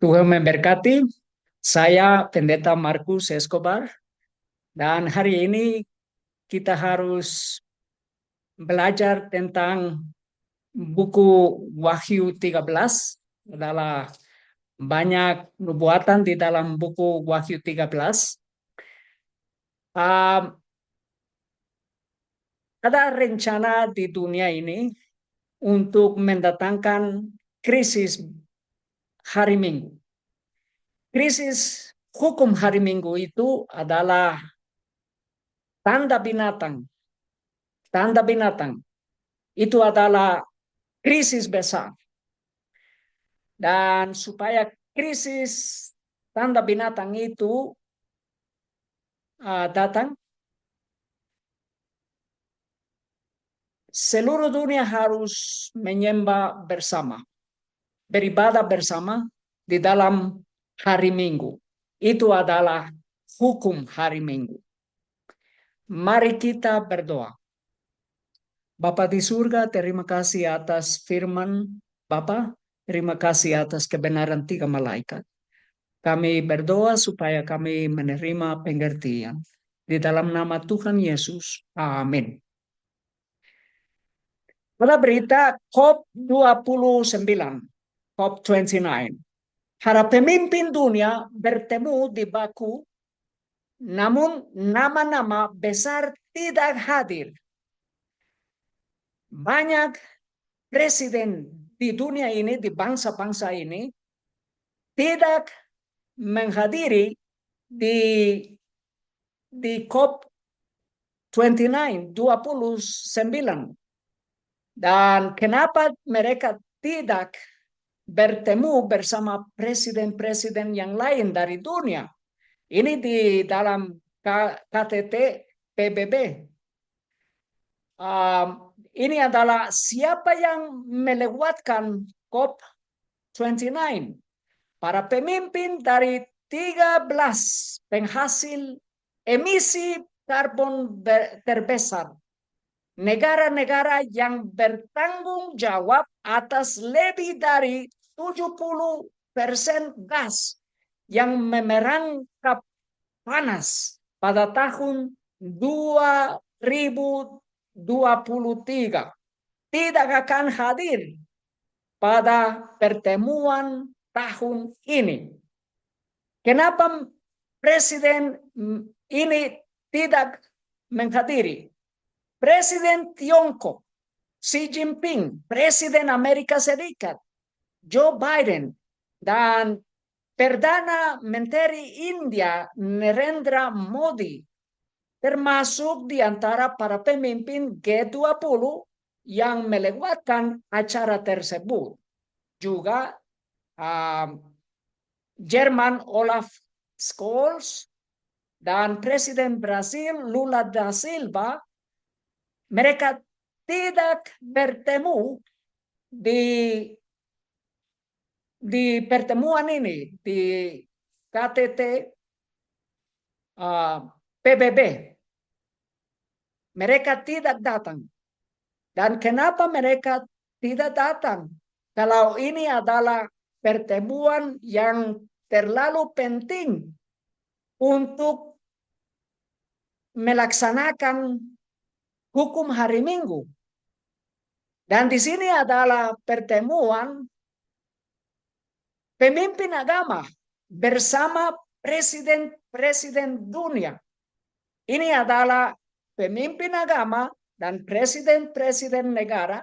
Tuhan memberkati. Saya Pendeta Markus Escobar dan hari ini kita harus belajar tentang buku Wahyu 13. Adalah banyak nubuatan di dalam buku Wahyu 13. Um, ada rencana di dunia ini untuk mendatangkan krisis hari Minggu. Krisis hukum hari Minggu itu adalah tanda binatang. Tanda binatang itu adalah krisis besar. Dan supaya krisis tanda binatang itu datang, seluruh dunia harus menyembah bersama, beribadah bersama di dalam hari Minggu. Itu adalah hukum hari Minggu. Mari kita berdoa. Bapa di surga, terima kasih atas firman Bapa. Terima kasih atas kebenaran tiga malaikat. Kami berdoa supaya kami menerima pengertian. Di dalam nama Tuhan Yesus. Amin. Pada berita COP29. COP29. Para pemimpin dunia bertemu di Baku, namun nama-nama besar tidak hadir. Banyak presiden di dunia ini, di bangsa-bangsa ini, tidak menghadiri di COP29. Dan kenapa mereka tidak bertemu bersama presiden-presiden yang lain dari dunia? Ini di dalam KTT PBB. Ini adalah siapa yang melewatkan COP29. Para pemimpin dari 13 penghasil emisi karbon terbesar. Negara-negara yang bertanggung jawab atas lebih dari 70% gas yang memerangkap panas pada tahun 2023 tidak akan hadir pada pertemuan tahun ini. Kenapa presiden ini tidak menghadiri? Presiden Tiongkok, Xi Jinping, Presiden Amerika Serikat, Joe Biden, dan Perdana Menteri India Narendra Modi termasuk di antara para pemimpin G20 yang melewatkan acara tersebut. Juga Jerman Olaf Scholz dan Presiden Brasil Lula da Silva, mereka tidak bertemu di pertemuan ini, di KTT PBB. Mereka tidak datang. Dan kenapa mereka tidak datang? Kalau ini adalah pertemuan yang terlalu penting untuk melaksanakan hukum hari Minggu. Dan di sini adalah pertemuan pemimpin agama bersama presiden-presiden dunia. Ini adalah pemimpin agama dan presiden-presiden negara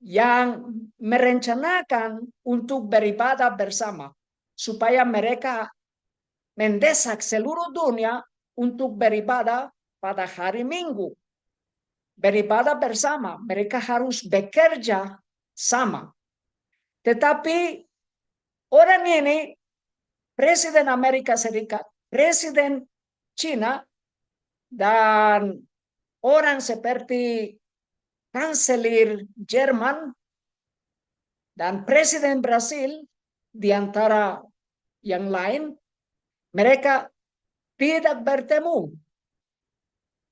yang merencanakan untuk beribadah bersama supaya mereka mendesak seluruh dunia untuk beribadah pada hari Minggu. Beribadah bersama, mereka harus bekerja sama. Tetapi orang ini, Presiden Amerika Serikat, Presiden China, dan orang seperti Kanselir Jerman dan Presiden Brasil, di antara yang lain, mereka tidak bertemu.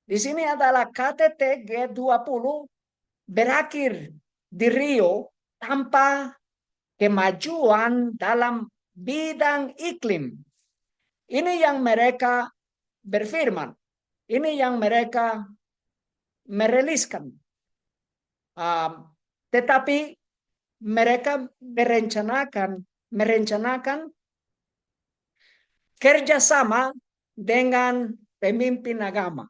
Di sini adalah KTT G20 berakhir di Rio tanpa kemajuan dalam bidang iklim. Ini yang mereka berfirman. Ini yang mereka meriliskan. Tetapi mereka merencanakan kerjasama dengan pemimpin agama.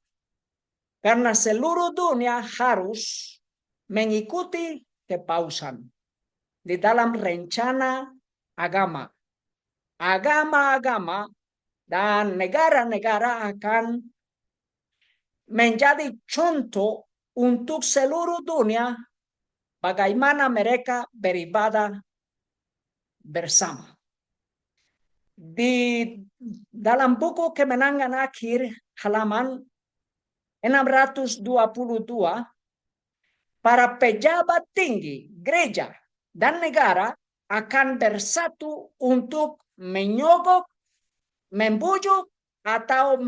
Karena seluruh dunia harus mengikuti kepausan di dalam rencana agama. Agama-agama dan negara-negara akan menjadi contoh untuk seluruh dunia bagaimana mereka beribadah bersama. Di dalam buku Kemenangan Akhir halaman 622, para pejabat tinggi gereja dan negara akan bersatu untuk menyogok, membujuk, atau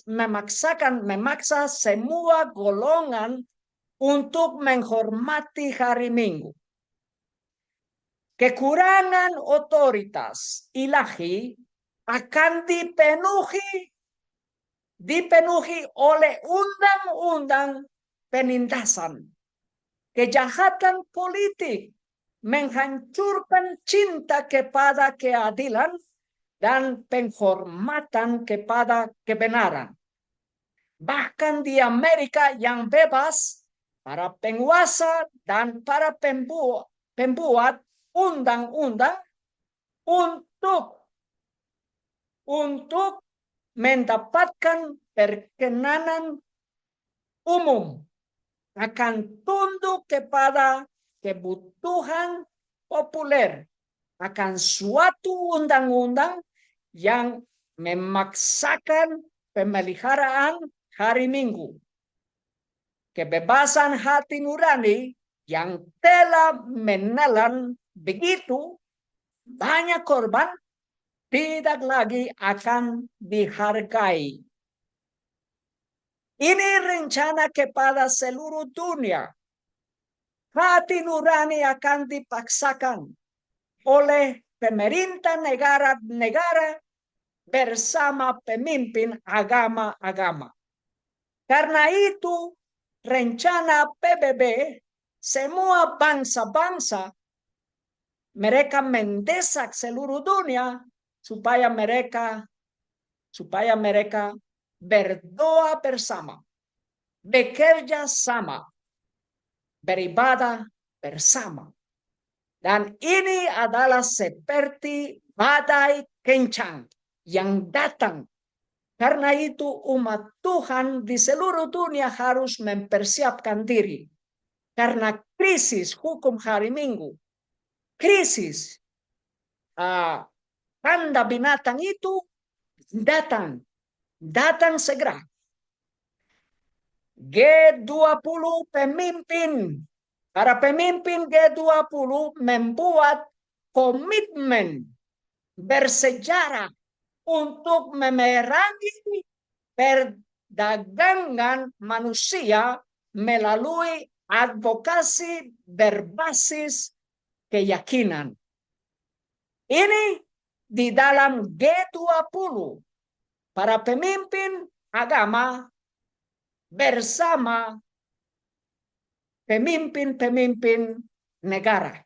memaksa semua golongan untuk menghormati hari Minggu. Kekurangan otoritas ilahi akan dipenuhi oleh undang-undang penindasan, kejahatan politik, menghancurkan cinta kepada keadilan, dan penghormatan kepada kebenaran. Bahkan di Amerika yang bebas, para penguasa dan para pembuat undang-undang untuk mendapatkan perkenanan umum akan tunduk kepada kebutuhan populer, akan suatu undang-undang yang memaksakan pemeliharaan hari Minggu. Kebebasan hati nurani yang telah menelan begitu banyak korban tidak lagi akan dihargai. Ini rencana kepada seluruh dunia. Hati nurani akan dipaksakan oleh pemerintah negara-negara bersama pemimpin agama-agama. Karena itu, rencana PBB, semua bangsa-bangsa, mereka mendesak seluruh dunia supaya mereka berdoa bersama, bekerja sama, beribadah bersama. Dan ini adalah seperti badai kencang yang datang. Karena itu umat Tuhan di seluruh dunia harus mempersiapkan diri. Karena krisis hukum hari Minggu, krisis tanda binatang itu datang segera. G20 para pemimpin G20 membuat komitmen bersejarah untuk memerangi perdagangan manusia melalui advokasi berbasis keyakinan. Ini di dalam G20, para pemimpin agama bersama pemimpin-pemimpin negara,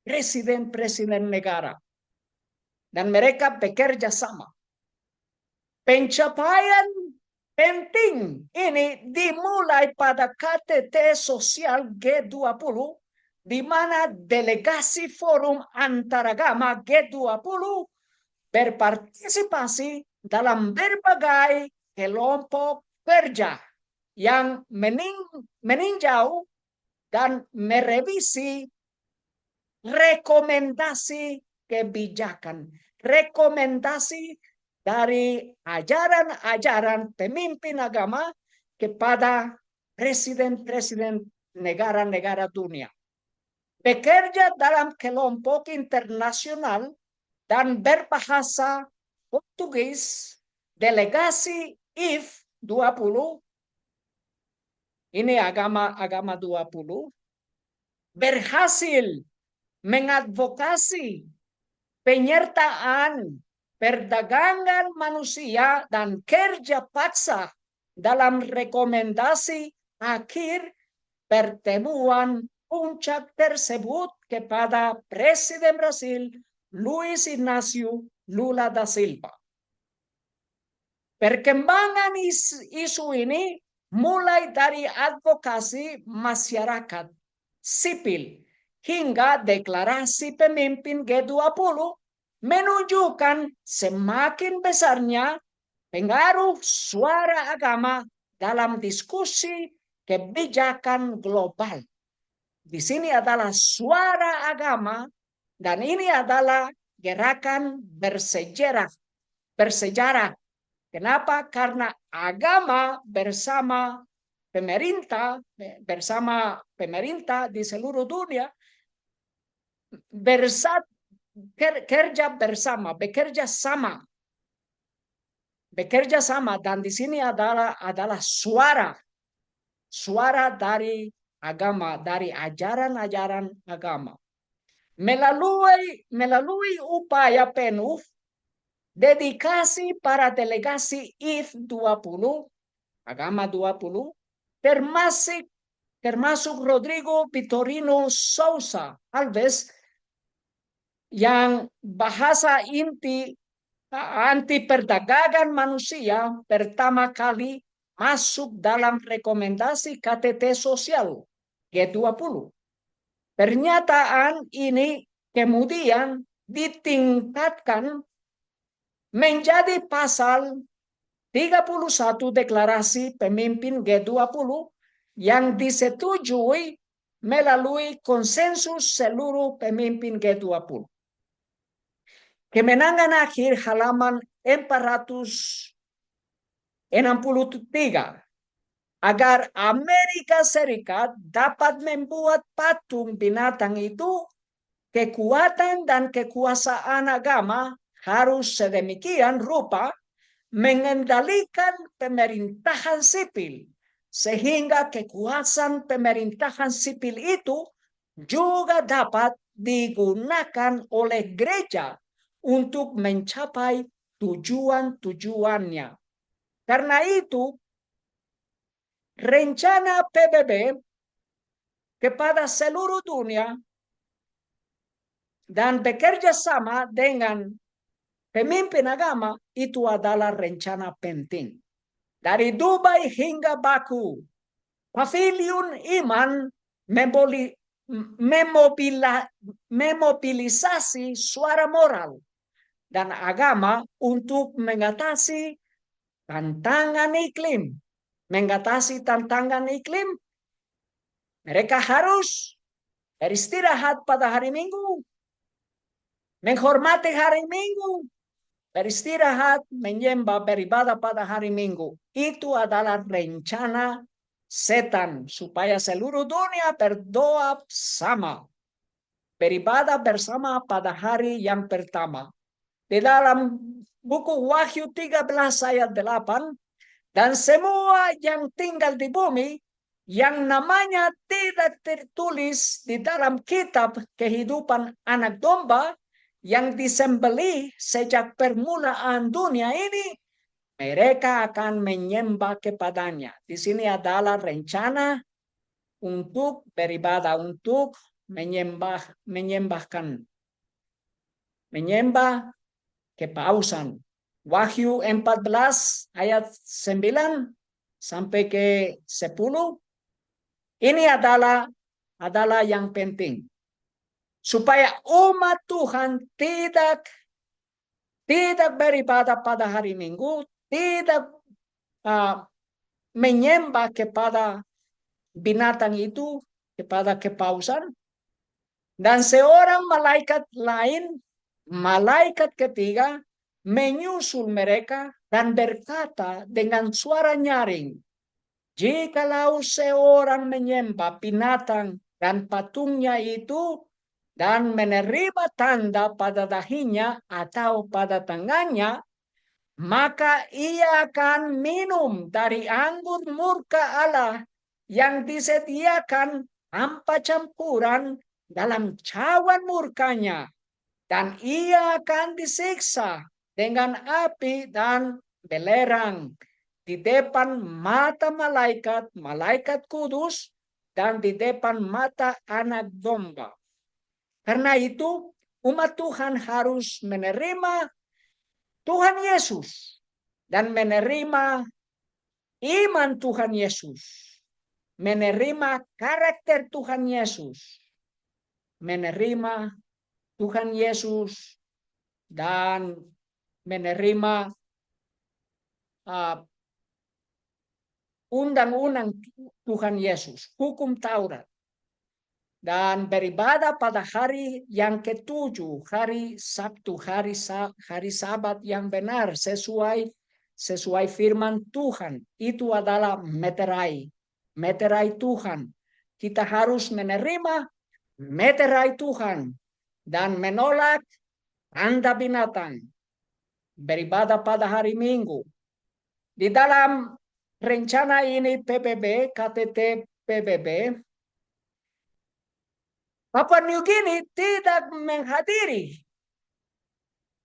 presiden-presiden negara. Dan mereka bekerja sama. Pencapaian penting ini dimulai pada KTT Sosial G20, di mana delegasi forum antaragama G20 berpartisipasi dalam berbagai kelompok kerja yang meninjau dan merevisi rekomendasi kebijakan, rekomendasi dari ajaran-ajaran pemimpin agama kepada presiden-presiden negara-negara dunia. Bekerja dalam kelompok internasional dan berbahasa Portugis, delegasi IF 20, ini agama 20, berhasil mengadvokasi penyertaan perdagangan manusia dan kerja paksa dalam rekomendasi akhir pertemuan puncak tersebut kepada Presiden Brasil Luiz Inácio Lula da Silva. Perkembangan isu ini mulai dari advokasi masyarakat sipil hingga deklarasi pemimpin G20 menunjukkan semakin besarnya pengaruh suara agama dalam diskusi kebijakan global. Di sini adalah suara agama dan ini adalah gerakan bersejarah. Kenapa? Karena agama bersama pemerintah di seluruh dunia bekerja sama dan di sini adalah suara dari agama, dari ajaran-ajaran agama. Melalui upaya penuh dedikasi para delegasi I20, agama 20, termasuk Rodrigo Vitorino Sousa Alves, yang bahasa inti anti perdagangan manusia pertama kali masuk dalam rekomendasi KTT sosial G20. Pernyataan ini kemudian ditingkatkan menjadi pasal 31 deklarasi pemimpin G20 yang disetujui melalui konsensus seluruh pemimpin G20. Kemenangan akhir halaman 463 agar Amerika Serikat dapat membuat patung binatang itu, kekuatan dan kekuasaan agama harus sedemikian rupa mengendalikan pemerintahan sipil, sehingga kekuasaan pemerintahan sipil itu juga dapat digunakan oleh gereja untuk mencapai tujuan-tujuannya. Karena itu, rencana PBB kepada seluruh dunia dan bekerja sama dengan pemimpin agama itu adalah rencana penting. Dari Dubai hingga Baku, Pavilion Iman memobilisasi suara moral dan agama untuk mengatasi tantangan iklim. Mereka harus beristirahat pada hari Minggu, menghormati hari Minggu, beristirahat, menyembah, beribadah pada hari Minggu. Itu adalah rencana setan supaya seluruh dunia berdoa sama, beribadah bersama pada hari yang pertama. Di dalam buku Wahyu 13 ayat 8, dan semua yang tinggal di bumi yang namanya tidak tertulis di dalam kitab kehidupan anak domba yang disembelih sejak permulaan dunia ini, mereka akan menyembah kepadanya. Di sini adalah rencana untuk beribadah, untuk menyembah kepausan. Wahyu 14 ayat 9 sampai ke 10. Ini adalah yang penting. Supaya umat Tuhan tidak beribadah pada hari Minggu, tidak menyembah kepada binatang itu, kepada kepausan. Dan seorang malaikat lain, malaikat ketiga, menyusul mereka dan berkata dengan suara nyaring, jikalau seorang menyembah binatang dan patungnya itu dan menerima tanda pada dahinya atau pada tangannya, maka ia akan minum dari anggur murka Allah yang disediakan tanpa campuran dalam cawan murkanya. dan ia akan disiksa dengan api dan belerang di depan mata malaikat kudus, dan di depan mata anak domba. Karena itu, umat Tuhan harus menerima Tuhan Yesus dan menerima iman Tuhan Yesus, menerima karakter Tuhan Yesus, menerima Tuhan Yesus, dan menerima undang-undang Tuhan Yesus, hukum Taurat, dan beribadah pada hari yang ketujuh, hari Sabtu, hari Sabat yang benar sesuai firman Tuhan. Itu adalah meterai Tuhan. Kita harus menerima meterai Tuhan dan menolak tanda binatang. Beribadah pada hari Minggu. Di dalam rencana ini KTT PBB, Papua New Guinea tidak menghadiri.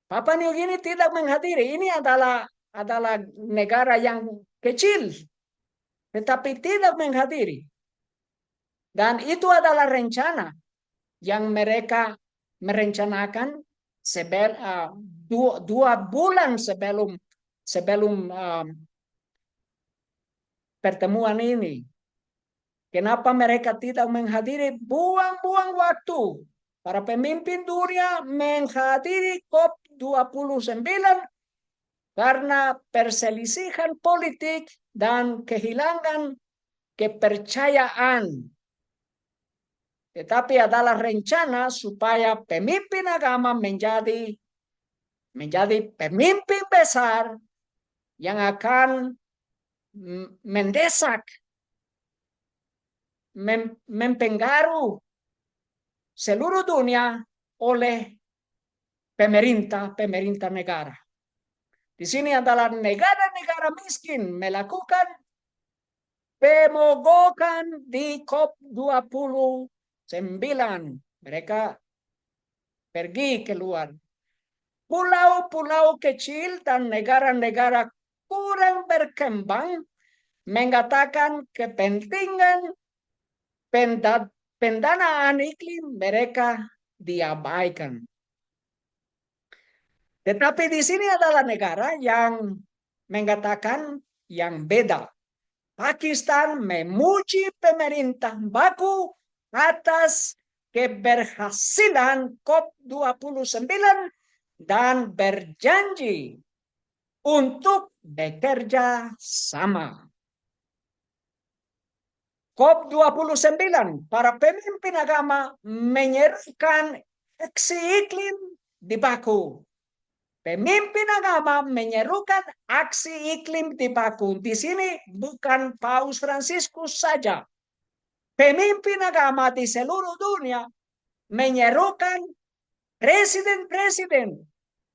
Papua New Guinea tidak menghadiri. Ini adalah negara yang kecil, tetapi tidak menghadiri. Dan itu adalah rencana yang mereka merencanakan dua bulan sebelum pertemuan ini. Kenapa mereka tidak menghadiri? Buang-buang waktu. Para pemimpin dunia menghadiri COP29 karena perselisihan politik dan kehilangan kepercayaan. Tetapi adalah rencana supaya pemimpin agama menjadi pemimpin besar yang akan mendesak, mempengaruhi seluruh dunia oleh pemerintah negara. Di sini adalah negara-negara miskin melakukan pemogokan di COP29. Mereka pergi keluar. Pulau-pulau kecil dan negara-negara kurang berkembang mengatakan kepentingan pendanaan iklim mereka diabaikan. Tetapi di sini adalah negara yang mengatakan yang beda. Pakistan memuji pemerintah Baku atas keberhasilan COP29 dan berjanji untuk bekerja sama. COP29, para pemimpin agama menyerukan aksi iklim di Baku. Pemimpin agama menyerukan aksi iklim di Baku. Di sini bukan Paus Fransiskus saja. Pemimpin agama di seluruh dunia menyerukan presiden-presiden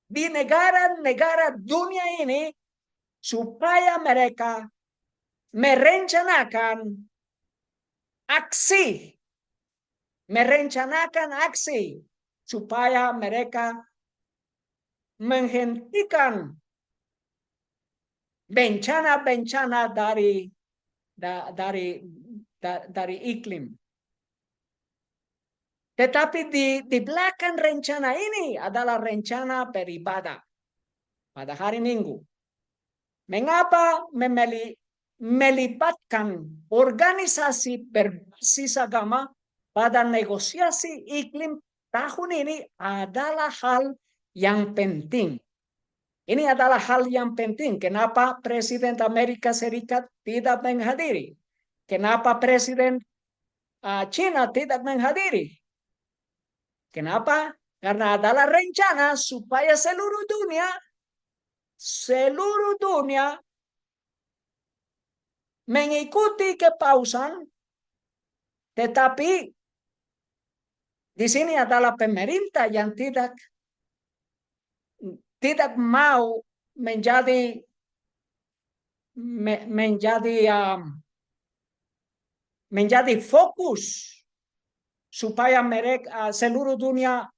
di negara-negara dunia ini supaya mereka merencanakan aksi supaya mereka menghentikan bencana-bencana dari iklim. Tetapi di belakang rencana ini adalah rencana beribadah pada hari Minggu. Mengapa melibatkan organisasi berbasis agama pada negosiasi iklim tahun ini adalah hal yang penting. Ini adalah hal yang penting. Kenapa Presiden Amerika Serikat tidak menghadiri? Kenapa Presiden China tidak menghadiri? Kenapa? Karena adalah rencana supaya seluruh dunia mengikuti kepausan, tetapi di sini adalah pemerintah yang tidak mau menjadi fokus supaya mereka seluruh dunia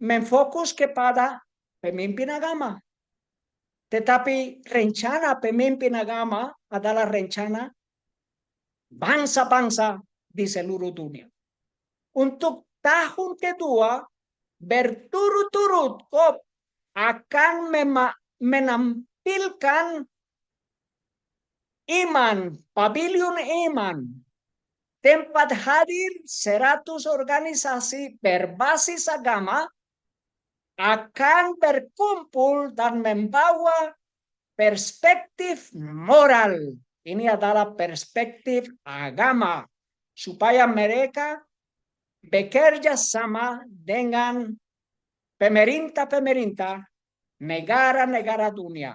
menfokus kepada pemimpin agama. Tetapi rencana pemimpin agama adalah rencana bangsa-bangsa di seluruh dunia. Untuk tahun kedua, berturut-turut COP akan menampilkan iman, pavilion iman, tempat hadir 100 organisasi berbasis agama akan berkumpul dan membawa perspektif moral. Ini adalah perspektif agama, supaya mereka bekerja sama dengan pemerintah-pemerintah negara-negara dunia.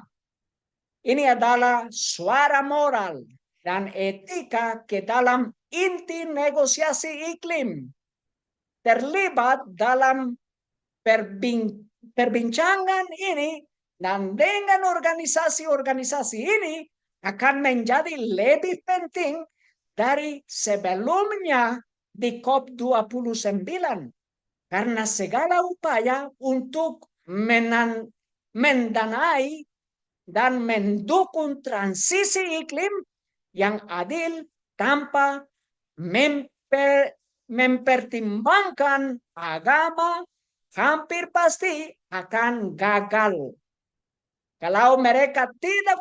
Ini adalah suara moral dan etika ke dalam inti negosiasi iklim, terlibat dalam perbincangan ini, dan dengan organisasi-organisasi ini akan menjadi lebih penting dari sebelumnya di COP29, karena segala upaya untuk mendanai dan mendukung transisi iklim yang adil tanpa mempertimbangkan agama hampir pasti akan gagal. Kalau mereka tidak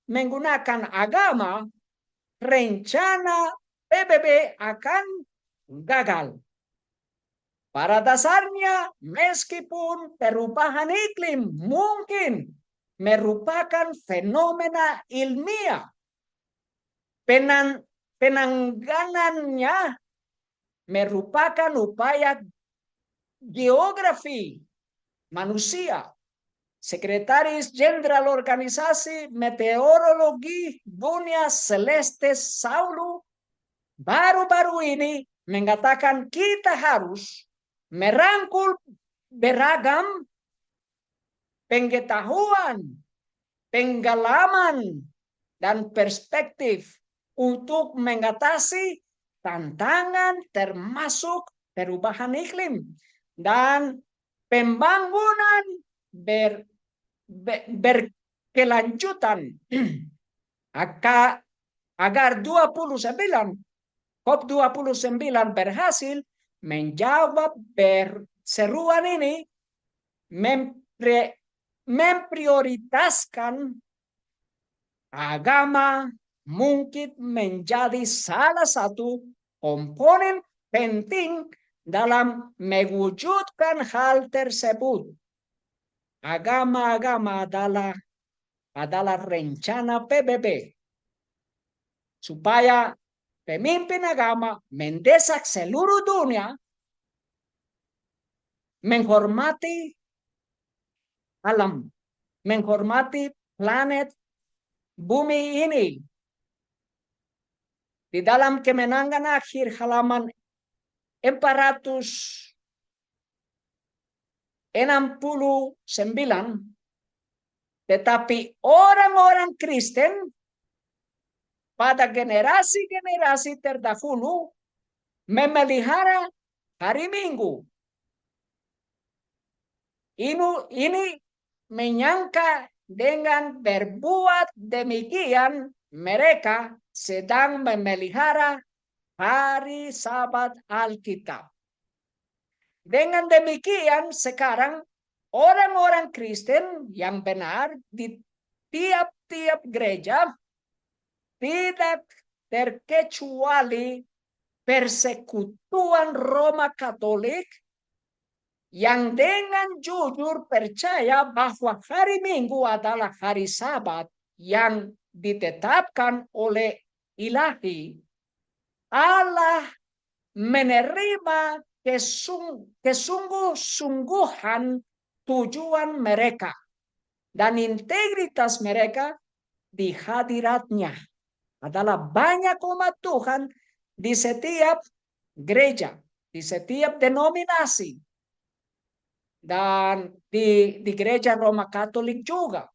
menggunakan agama, rencana PBB akan gagal. Pada dasarnya, meskipun perubahan iklim mungkin merupakan fenomena ilmiah, penanganannya merupakan upaya geografi manusia. Sekretaris Jenderal Organisasi Meteorologi Dunia Celeste Saulo baru-baru ini mengatakan kita harus merangkul beragam pengetahuan, pengalaman, dan perspektif untuk mengatasi tantangan termasuk perubahan iklim dan pembangunan berkelanjutan agar COP29 berhasil menjawab seruan ini, memprioritaskan agama mungkin menjadi salah satu komponen penting dalam mewujudkan hal tersebut. Agama adalah rencana PBB supaya pemimpin agama mendesak seluruh dunia menghormati alam, menghormati planet bumi ini. Di dalam kemenangan akhir halaman 469, tetapi orang-orang Kristen pada generasi-generasi terdahulu memelihara hari Minggu. Ini menyangka dengan berbuat demikian mereka sedang memelihara hari Sabat Alkitab. Dengan demikian sekarang orang-orang Kristen yang benar di tiap-tiap gereja tidak terkecuali persekutuan Roma Katolik yang dengan jujur percaya bahwa hari Minggu adalah hari Sabat yang ditetapkan oleh Ilahi. Allah menerima kesungguh-sungguhan tujuan mereka dan integritas mereka di hadiratnya. Adalah banyak umat Tuhan di setiap gereja, di setiap denominasi, dan di gereja Roma Katolik juga.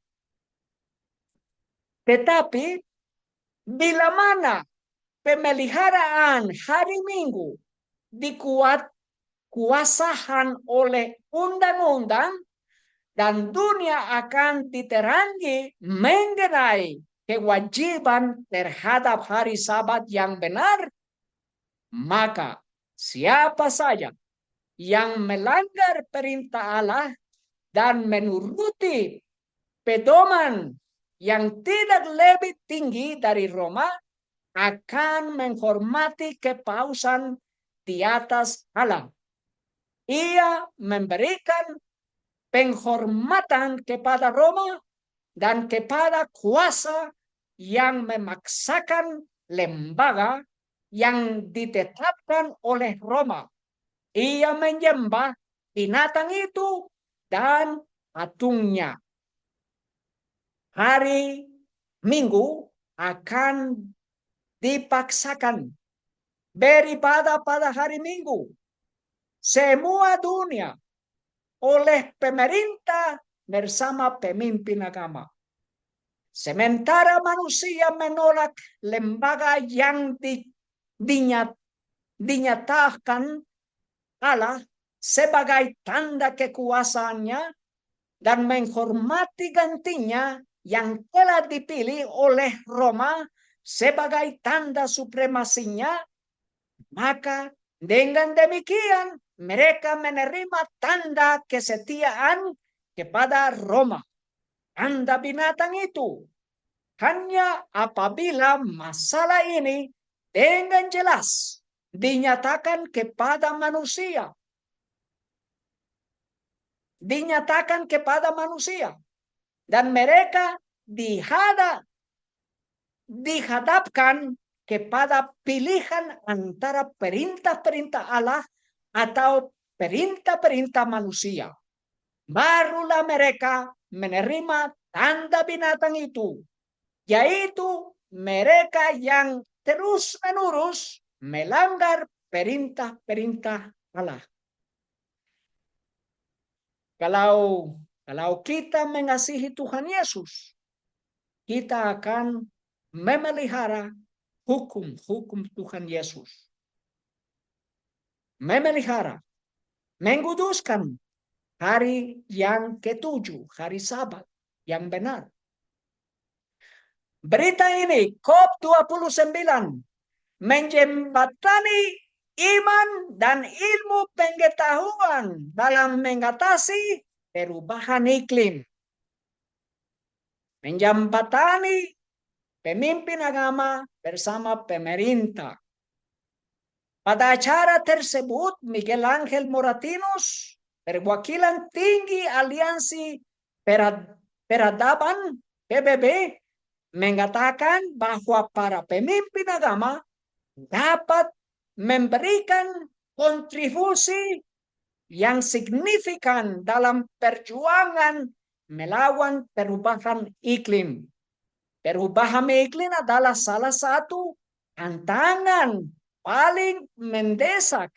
Tetapi bila mana pemeliharaan hari Minggu dikuasakan oleh undang-undang dan dunia akan diterangi mengenai kewajiban terhadap hari Sabat yang benar, maka siapa saja yang melanggar perintah Allah dan menuruti pedoman yang tidak lebih tinggi dari Roma akan menghormati kepausan di atas Allah. Ia memberikan penghormatan kepada Roma dan kepada kuasa yang memaksakan lembaga yang ditetapkan oleh Roma. Ia menyembah binatang itu dan patungnya. Hari Minggu akan dipaksakan beribadah pada hari Minggu. Semua dunia oleh pemerintah bersama pemimpin agama. Sementara manusia menolak lembaga yang dinyatakan Allah sebagai tanda kekuasaannya dan menghormati gantinya yang telah dipilih oleh Roma sebagai tanda supremasinya, maka dengan demikian mereka menerima tanda kesetiaan kepada Roma. Tanda binatang itu hanya apabila masalah ini dengan jelas dinyatakan kepada manusia. Dinyatakan kepada manusia. Dan mereka dihadapkan kepada pilihan antara perintah-perintah Allah atau perintah-perintah manusia. Barulah mereka menerima tanda binatang itu, yaitu mereka yang terus-menerus melanggar perintah-perintah Allah. Kalau kita mengasihi Tuhan Yesus, kita akan memelihara hukum-hukum Tuhan Yesus. Memelihara, menguduskan hari yang ketujuh, hari Sabat yang benar. Berita ini COP29 menjembatani iman dan ilmu pengetahuan dalam mengatasi perubahan iklim. Menjembatani pemimpin agama bersama pemerintah. Pada acara tersebut, Miguel Ángel Moratinos, perwakilan tinggi Aliansi Peradaban PBB, mengatakan bahwa para pemimpin agama dapat memberikan kontribusi yang signifikan dalam perjuangan melawan perubahan iklim. Perubahan iklim adalah salah satu tantangan paling mendesak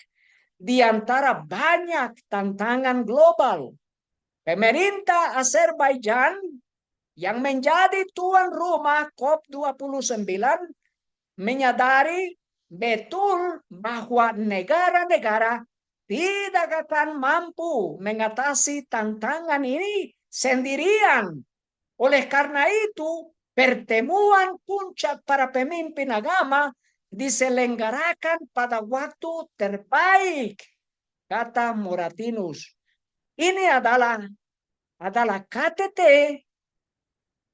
di antara banyak tantangan global. Pemerintah Azerbaijan yang menjadi tuan rumah COP29 menyadari betul bahwa negara-negara tidak akan mampu mengatasi tantangan ini sendirian. Oleh karena itu, pertemuan puncak para pemimpin agama diselenggarakan pada waktu terbaik, kata Moratinos. Ini adalah KTT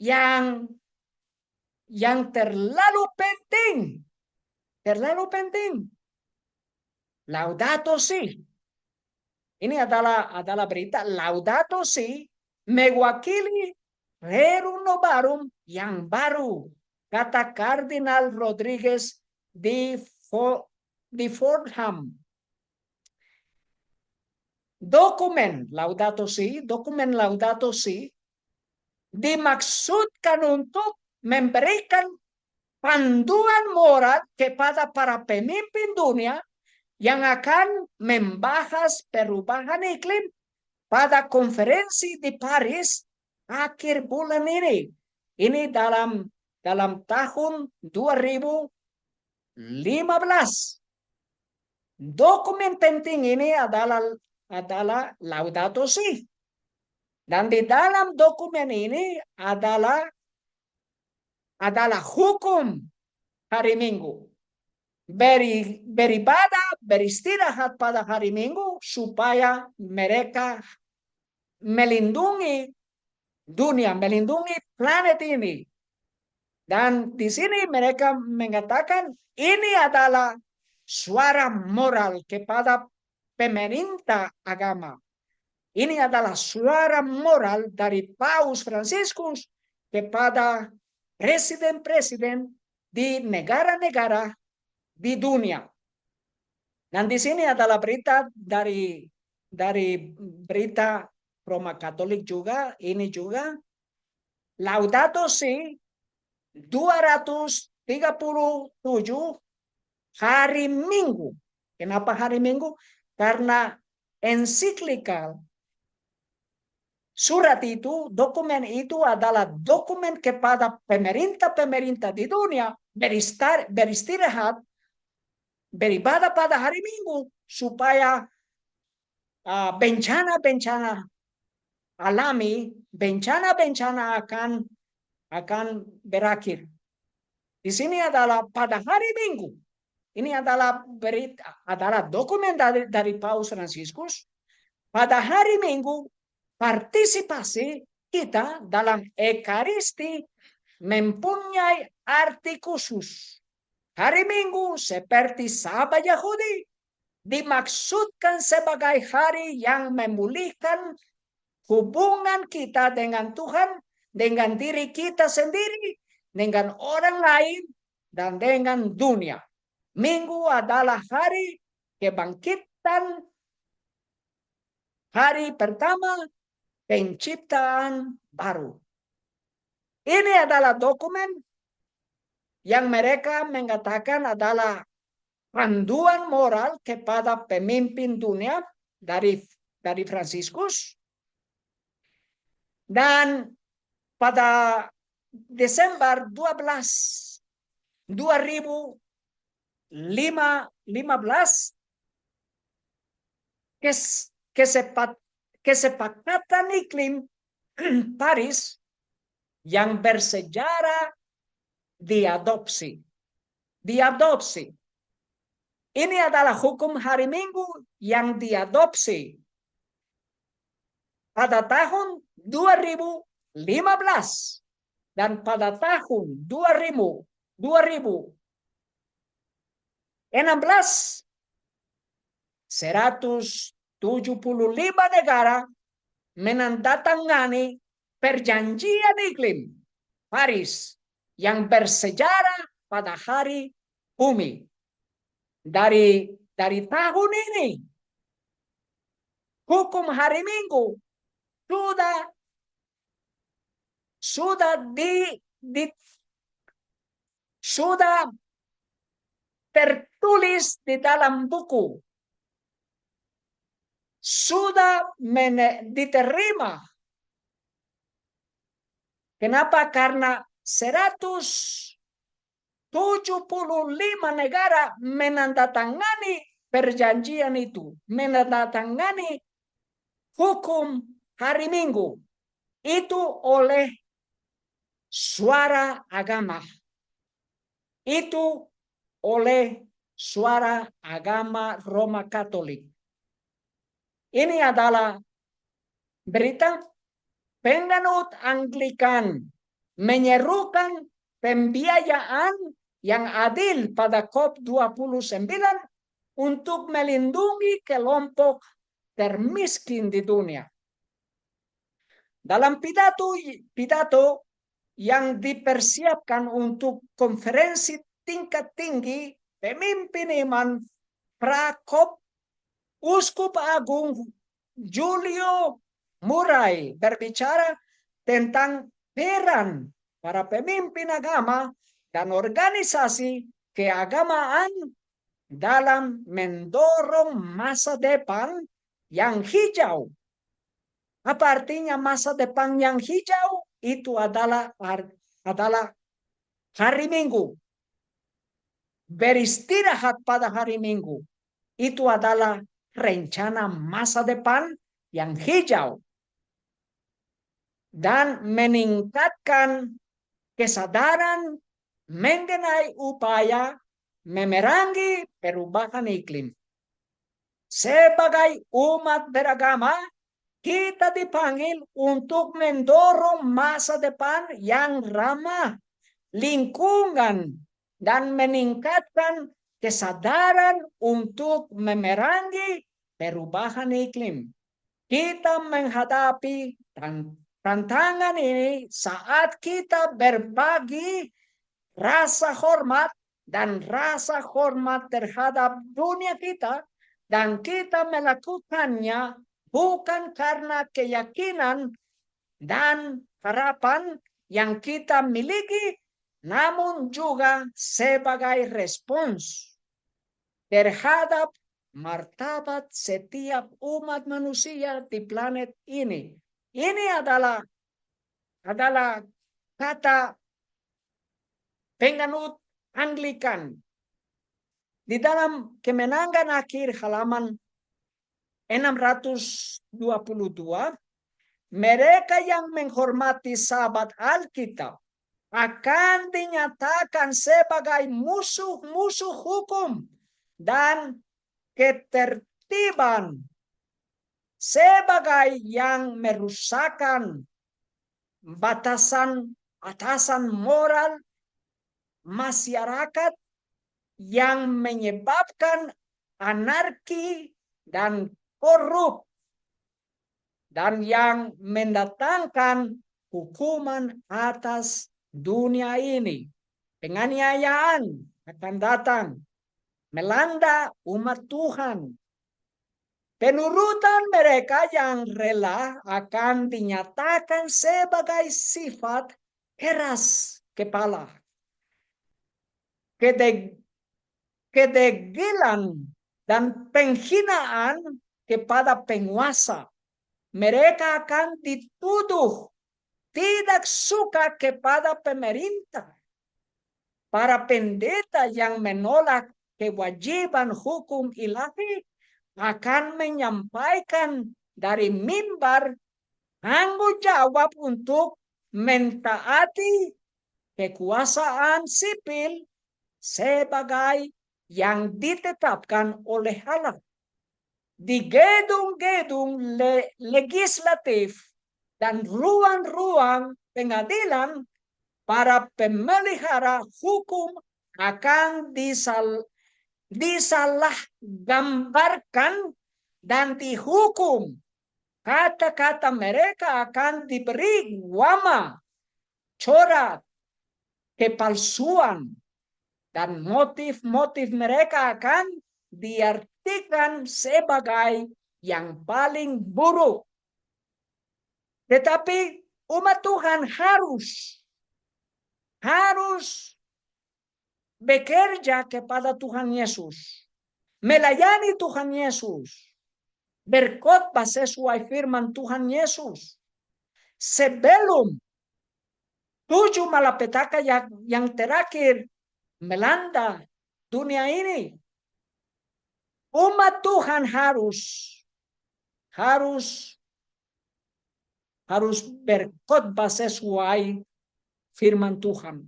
yang terlalu penting. Terlalu penting. Laudato Si. Ini adalah berita Laudato Si mewakili Rerum Novarum yang baru, kata Kardinal Rodriguez di Fordham. Dokumen Laudato Si dimaksudkan untuk memberikan panduan moral kepada para pemimpin dunia yang akan membahas perubahan iklim pada konferensi di Paris akhir bulan ini. Ini dalam tahun 2015. Dokumen penting ini adalah Laudato Si. Dan di dalam dokumen ini adalah hukum hari Minggu. Beribadah, beristirahat pada hari Minggu supaya mereka melindungi dunia, melindungi planet ini. Dan di sini mereka mengatakan ini adalah suara moral kepada pemerintah agama. Ini adalah suara moral dari Paus Fransiskus kepada presiden-presiden di negara-negara di dunia. Dan di sini adalah berita dari berita Roma Katolik juga, ini juga Laudato Si 237 hari Minggu. Kenapa hari Minggu? Karena ensiklikal surat itu, dokumen itu adalah dokumen kepada pemerintah-pemerintah di dunia beristirahat, beribadah pada hari Minggu supaya bencana-bencana alami, bencana-bencana akan berakhir. Di sini adalah pada hari Minggu. Ini adalah berita, adalah dokumen dari Paus Fransiskus. Pada hari Minggu, partisipasi kita dalam Ekaristi mempunyai arti khusus. Hari Minggu seperti Sabat Yahudi dimaksudkan sebagai hari yang memulihkan hubungan kita dengan Tuhan, dengan diri kita sendiri, dengan orang lain, dan dengan dunia. Minggu adalah hari kebangkitan, hari pertama penciptaan baru. Ini adalah dokumen yang mereka mengatakan adalah panduan moral kepada pemimpin dunia dari Fransiskus. Dan pada Desember 2015 kesepakatan iklim Paris yang bersejarah diadopsi. Ini adalah hukum hari Minggu yang diadopsi pada tahun 2015 dan pada tahun 2016 175 negara menandatangani perjanjian iklim Paris yang bersejarah pada hari bumi. Dari tahun ini, hukum hari Minggu sudah tertulis di dalam buku, sudah diterima. Kenapa? Karena 175 negara menandatangani perjanjian itu, menandatangani hukum hari Minggu itu oleh suara agama. Itu oleh suara agama Roma Katolik. Ini adalah berita penganut Anglikan menyerukan pembiayaan yang adil pada COP29 untuk melindungi kelompok termiskin di dunia. Dalam pidato yang dipersiapkan untuk konferensi tingkat tinggi pemimpin iman pra-COP, Uskup Agung Giulio Murray berbicara tentang peran para pemimpin agama dan organisasi keagamaan dalam mendorong masa depan yang hijau. Apa artinya masa depan yang hijau? Itu adalah hari Minggu. Beristirahat pada hari Minggu. itu adalah rencana masa depan yang hijau dan meningkatkan kesadaran mengenai upaya memerangi perubahan iklim. Sebagai umat beragama, kita dipanggil untuk mendorong masa depan yang ramah lingkungan dan meningkatkan kesadaran untuk memerangi perubahan iklim. Kita menghadapi tantangan ini saat kita berbagi rasa hormat dan rasa hormat terhadap dunia kita, dan kita melakukannya bukan karena keyakinan dan harapan yang kita miliki, namun juga sebagai respons terhadap martabat setiap umat manusia di planet ini. Ini adalah kata penganut Anglikan. Di dalam Kemenangan Akhir halaman 622, mereka yang menghormati sahabat Alkitab akan dinyatakan sebagai musuh-musuh hukum dan ketertiban, sebagai yang merusakkan batasan moral masyarakat, yang menyebabkan anarki dan korup, dan yang mendatangkan hukuman atas dunia ini. Penganiayaan akan datang melanda umat Tuhan. Penurutan mereka yang rela akan dinyatakan sebagai sifat keras kepala, kedegilan, dan penghinaan kepada penguasa. Mereka akan dituduh tidak suka kepada pemerintah. Para pendeta yang menolak kewajiban hukum ilahi akan menyampaikan dari mimbar tanggung jawab untuk mentaati kekuasaan sipil sebagai yang ditetapkan oleh Allah. Di gedung-gedung legislatif dan ruang-ruang pengadilan, para pemelihara hukum akan disalahgambarkan dan dihukum. Kata-kata mereka akan diberi wama, corak, kepalsuan, dan motif-motif mereka akan diartikan sebagai yang paling buruk. Tetapi umat Tuhan harus bekerja kepada Tuhan Yesus, melayani Tuhan Yesus, berkhotbah sesuai firman Tuhan Yesus. Sebelum 7 malapetaka yang terakhir melanda dunia ini, umat Tuhan harus berkhotbah sesuai firman Tuhan.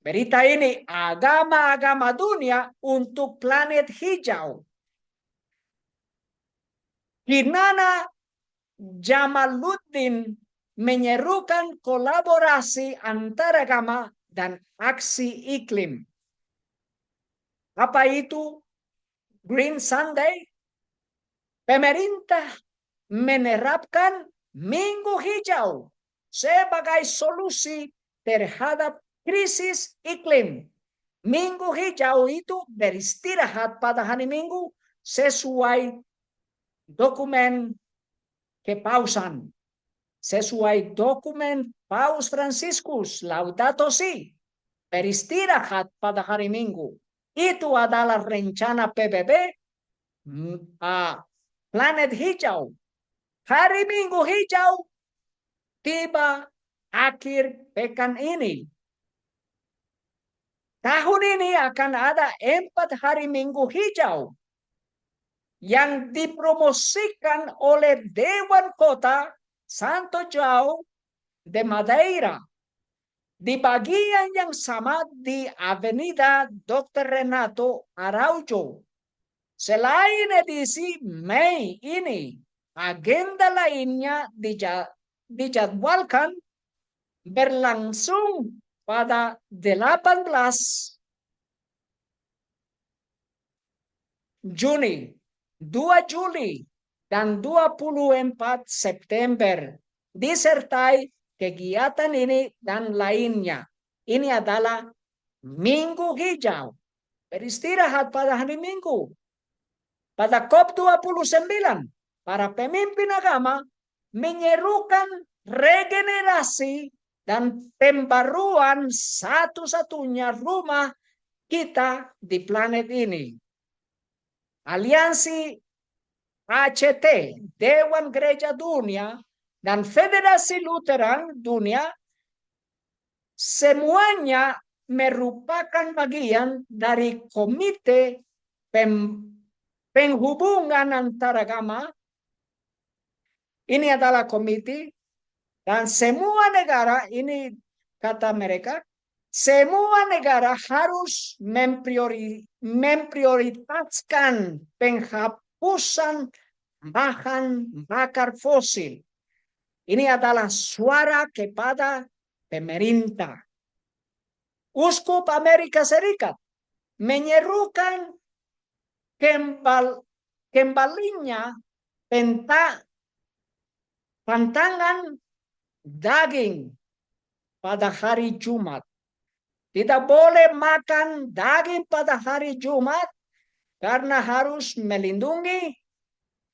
Berita ini agama-agama dunia untuk planet hijau. Kirnana Jamaluddin menyerukan kolaborasi antara agama dan aksi iklim. Apa itu Green Sunday? Pemerintah menerapkan Minggu Hijau sebagai solusi terhadap krisis iklim. Minggu Hijau itu beristirahat pada hari Minggu sesuai dokumen kepausan, sesuai dokumen Paus Fransiskus Laudato Si, beristirahat pada hari Minggu. Itu adalah rencana PBB planet hijau. Hari Minggu hijau tiba akhir pekan ini. Tahun ini akan ada 4 hari Minggu hijau yang dipromosikan oleh Dewan Kota Santo João de Madeira. Di bagian yang sama di Avenida Dr. Renato Araujo. Selain edisi Mei ini, agenda lainnya dijadwalkan berlangsung pada 18 Juni, 2 Juli, dan 24 September. Disertai kegiatan ini dan lainnya. Ini adalah Minggu Hijau. Beristirahat pada hari Minggu. Pada COP29, para pemimpin agama menyerukan regenerasi dan pembaruan satu-satunya rumah kita di planet ini. Aliansi ACT, Dewan Gereja Dunia, dan Federasi Lutheran Dunia, semuanya merupakan bagian dari komite penghubungan antaragama. Ini adalah komite dan semua negara, ini kata mereka, semua negara harus memprioritaskan penghapusan bahan bakar fosil. Ini adalah suara kepada pemerintah. Uskup Amerika Serikat menyerukan kembalinya pantangan daging pada hari Jumat. Tidak boleh makan daging pada hari Jumat karena harus melindungi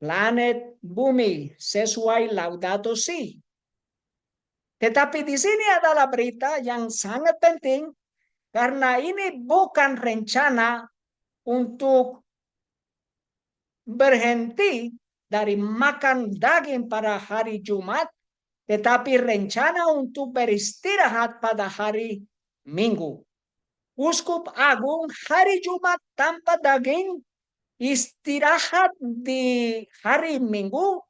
planet bumi sesuai Laudato Si. Tetapi di sini adalah berita yang sangat penting karena ini bukan rencana untuk berhenti dari makan daging pada hari Jumat, tetapi rencana untuk beristirahat pada hari Minggu. Uskup Agung hari Jumat tanpa daging, istirahat di hari Minggu,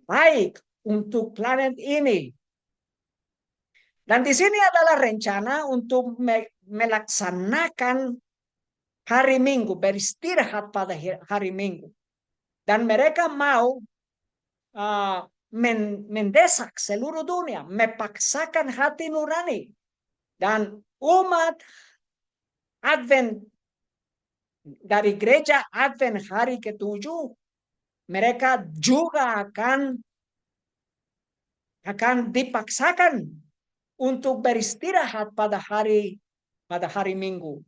baik untuk planet ini. Dan di sini adalah rencana untuk melaksanakan hari Minggu, beristirahat pada hari Minggu. Dan mereka mau mendesak seluruh dunia, memaksakan hati nurani. Dan umat Advent dari gereja Advent hari ke-7, mereka juga akan dipaksakan untuk beristirahat pada hari Minggu.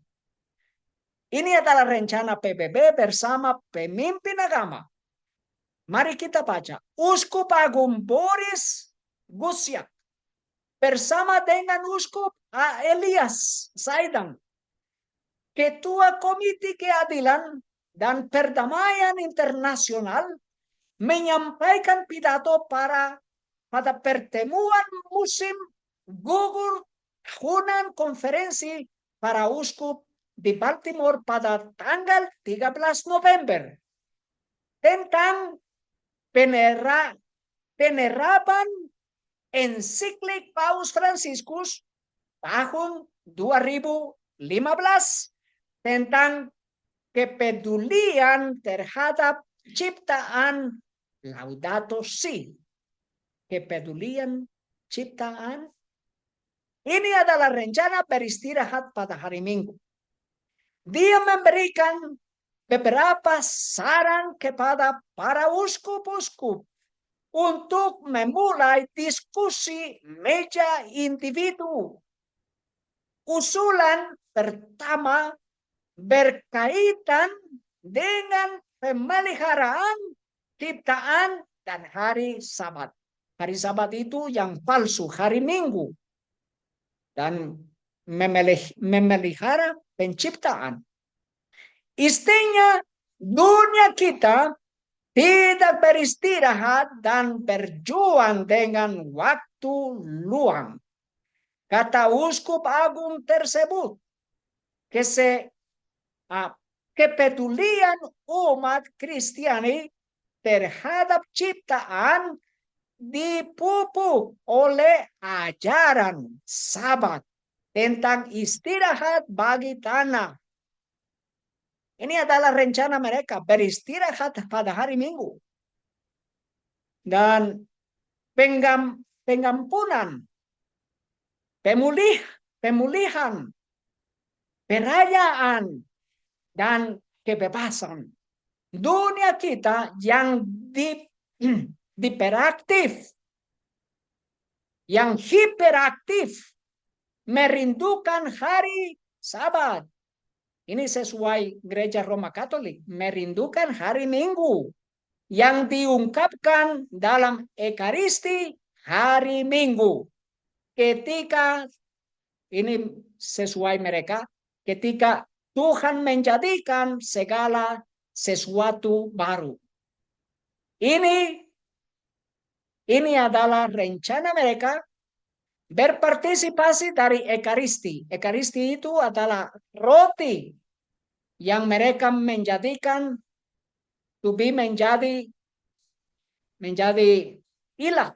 Ini adalah rencana PBB bersama pemimpin agama. Mari kita baca. Uskup Agung Boris Gusiak bersama dengan Uskup Elias Saidan, Ketua Komite Keadilan dan Perdamaian Internasional, menyampaikan pidato pada pertemuan musim gugur tahunan konferensi para uskup di Baltimore pada tanggal 13 November tentang penerapan ensiklik Paus Franciscus tahun 2015 tentang kepedulian terhadap ciptaan Laudato Si. Kepedulian ciptaan. Ini adalah rencana beristirahat pada hari Minggu. Dia memberikan beberapa saran kepada para uskup-uskup untuk memulai diskusi meja individu. Usulan pertama berkaitan dengan pemeliharaan ciptaan dan hari Sabat. Hari Sabat itu yang palsu, hari Minggu. Dan memelihara penciptaan. Istinya dunia kita tidak beristirahat dan berjuang dengan waktu luang. Kata Uskup Agung tersebut, kepedulian umat Kristiani terhadap ciptaan dipupuk oleh ajaran Sabat tentang istirahat bagi tanah. Ini adalah rencana mereka beristirahat pada hari Minggu. Dan pengampunan, pemulihan, perayaan, dan kebebasan. Dunia kita yang hiperaktif, yang hiperaktif, merindukan hari Sabat. Ini sesuai gereja Roma Katolik, merindukan hari Minggu yang diungkapkan dalam Ekaristi hari Minggu. Ketika ini sesuai mereka, ketika Tuhan menjadikan segala sesuatu baru. Ini adalah rencana mereka berpartisipasi dari Ekaristi. Ekaristi itu adalah roti yang mereka menjadikan menjadi ilah.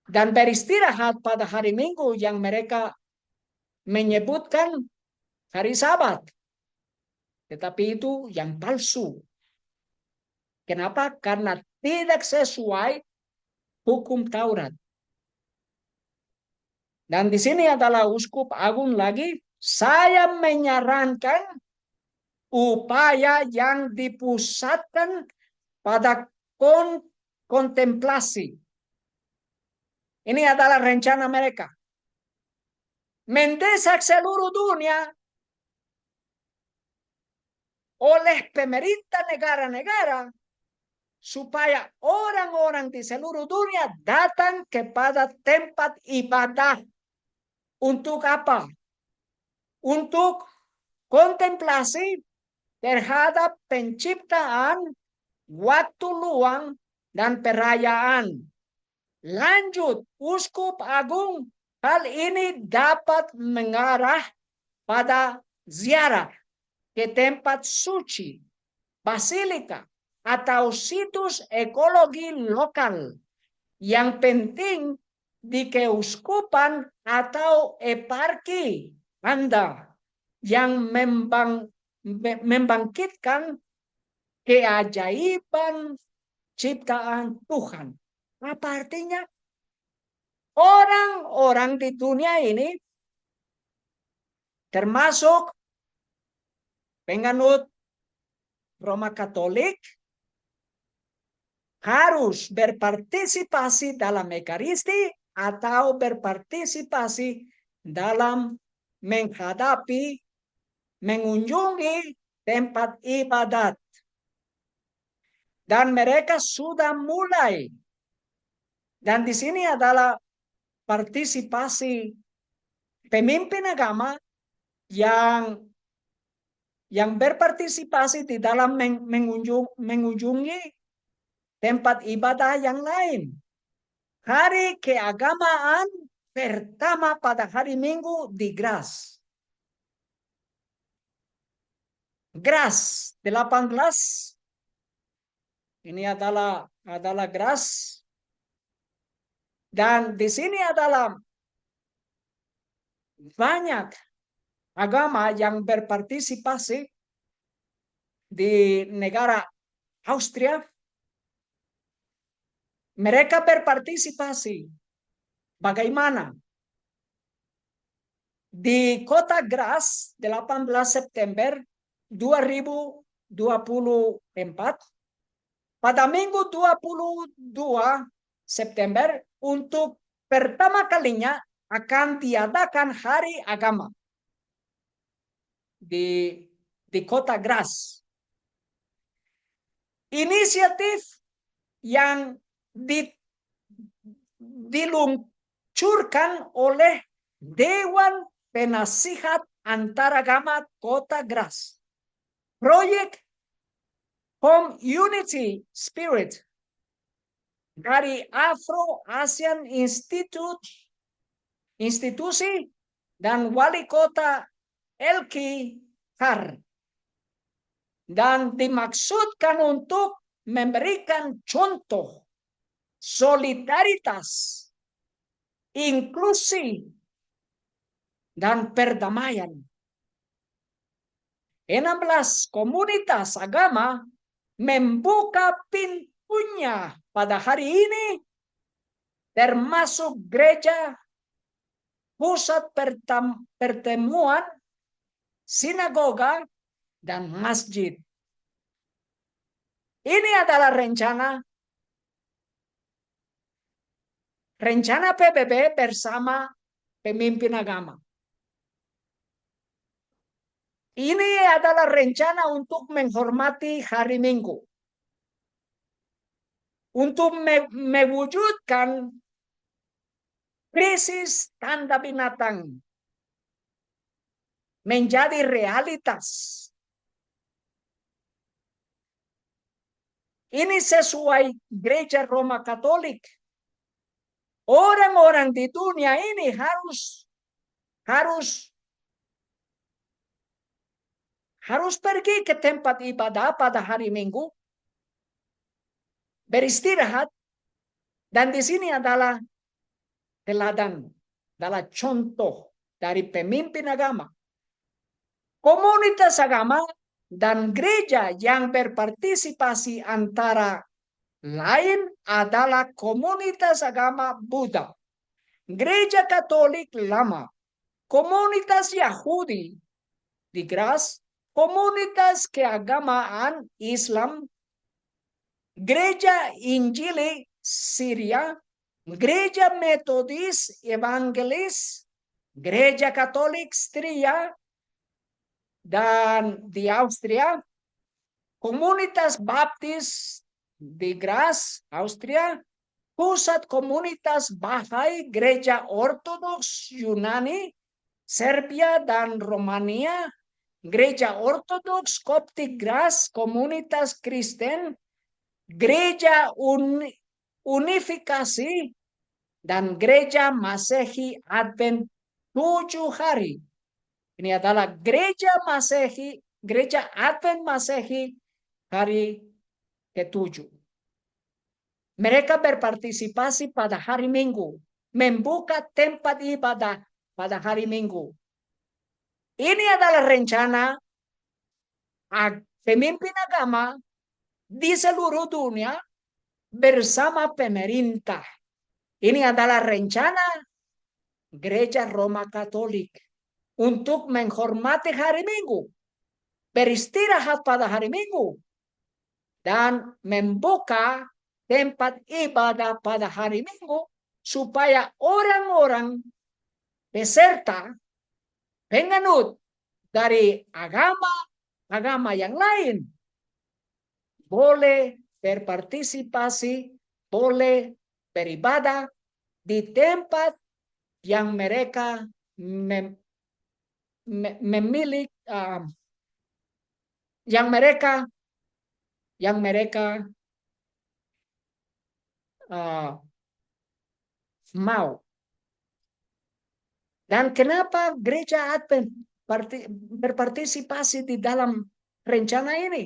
Dan beristirahat pada hari Minggu yang mereka menyebutkan hari Sabat. Tetapi itu yang palsu. Kenapa? Karena tidak sesuai hukum Taurat. Dan di sini adalah Uskup Agung lagi, saya menyarankan upaya yang dipusatkan pada kontemplasi. Ini adalah rencana mereka. Mendesak seluruh dunia oleh pemerintah negara-negara supaya orang-orang di seluruh dunia datang kepada tempat ibadah. Untuk apa? Untuk kontemplasi terhadap penciptaan, waktu luang, dan perayaan. Lanjut, Uskup Agung hal ini dapat mengarah pada ziarah ke tempat suci, basilika, atau situs ekologi lokal yang penting di keuskupan atau eparki Anda yang membangkitkan keajaiban ciptaan Tuhan. Apa artinya? Orang-orang di dunia ini termasuk penganut Roma Katolik harus berpartisipasi dalam Ekaristi atau berpartisipasi dalam mengunjungi tempat ibadat. Dan mereka sudah mulai. Dan di sini adalah partisipasi pemimpin agama yang berpartisipasi di dalam mengunjungi tempat ibadah yang lain. Hari keagamaan pertama pada hari Minggu di Gras. Gras 18. Ini adalah Gras. Dan di sini adalah banyak agama yang berpartisipasi di negara Austria. Mereka berpartisipasi. Bagaimana? Di kota Graz 18 September 2024 pada Minggu 22 September untuk pertama kalinya akan diadakan hari agama di kota Graz. Inisiatif yang diluncurkan oleh Dewan Penasihat Antaragama Kota Graz. Proyek Home Unity Spirit dari Afro-Asian Institusi dan Wali Kota Har dan dimaksudkan untuk memberikan contoh solidaritas, inklusi, dan perdamaian. 16 komunitas agama membuka pintunya pada hari ini, termasuk gereja, pusat pertemuan, sinagoga, dan masjid. Ini adalah rencana PBB bersama pemimpin agama. Ini adalah rencana untuk menghormati hari Minggu. Untuk mewujudkan krisis tanda binatang menjadi realitas. Ini sesuai gereja Roma Katolik. Orang-orang di dunia ini harus pergi ke tempat ibadah pada hari Minggu, beristirahat, dan di sini adalah teladan, adalah contoh dari pemimpin agama. Komunitas agama dan gereja yang berpartisipasi antara lain adalah komunitas agama Buddha, gereja Katolik lama, komunitas Yahudi di Gras, komunitas keagamaan Islam, gereja Injili Syria, gereja Metodis Evangelis, gereja Katolik Styria, dan di Austria, komunitas Baptis di Graz, Austria, pusat komunitas Bahai, gereja Ortodoks Yunani, Serbia dan Romania, gereja Ortodoks Koptik Graz, komunitas Kristen, gereja unifikasi, dan gereja Masehi Advent 7 hari. Ini adalah gereja Masehi, gereja Advent Masehi hari ke-7. Mereka berpartisipasi pada hari Minggu, membuka tempat ibadah pada hari Minggu. Ini adalah rencana pemimpin agama di seluruh dunia bersama pemerintah. Ini adalah rencana gereja Roma Katolik untuk menghormati hari Minggu, beristirahat pada hari Minggu, dan membuka tempat ibadah pada hari Minggu supaya orang-orang peserta penganut dari agama yang lain boleh berpartisipasi, boleh beribadah di tempat yang mereka memiliki, yang mereka mau. Dan kenapa gereja Advent berpartisipasi di dalam rencana ini?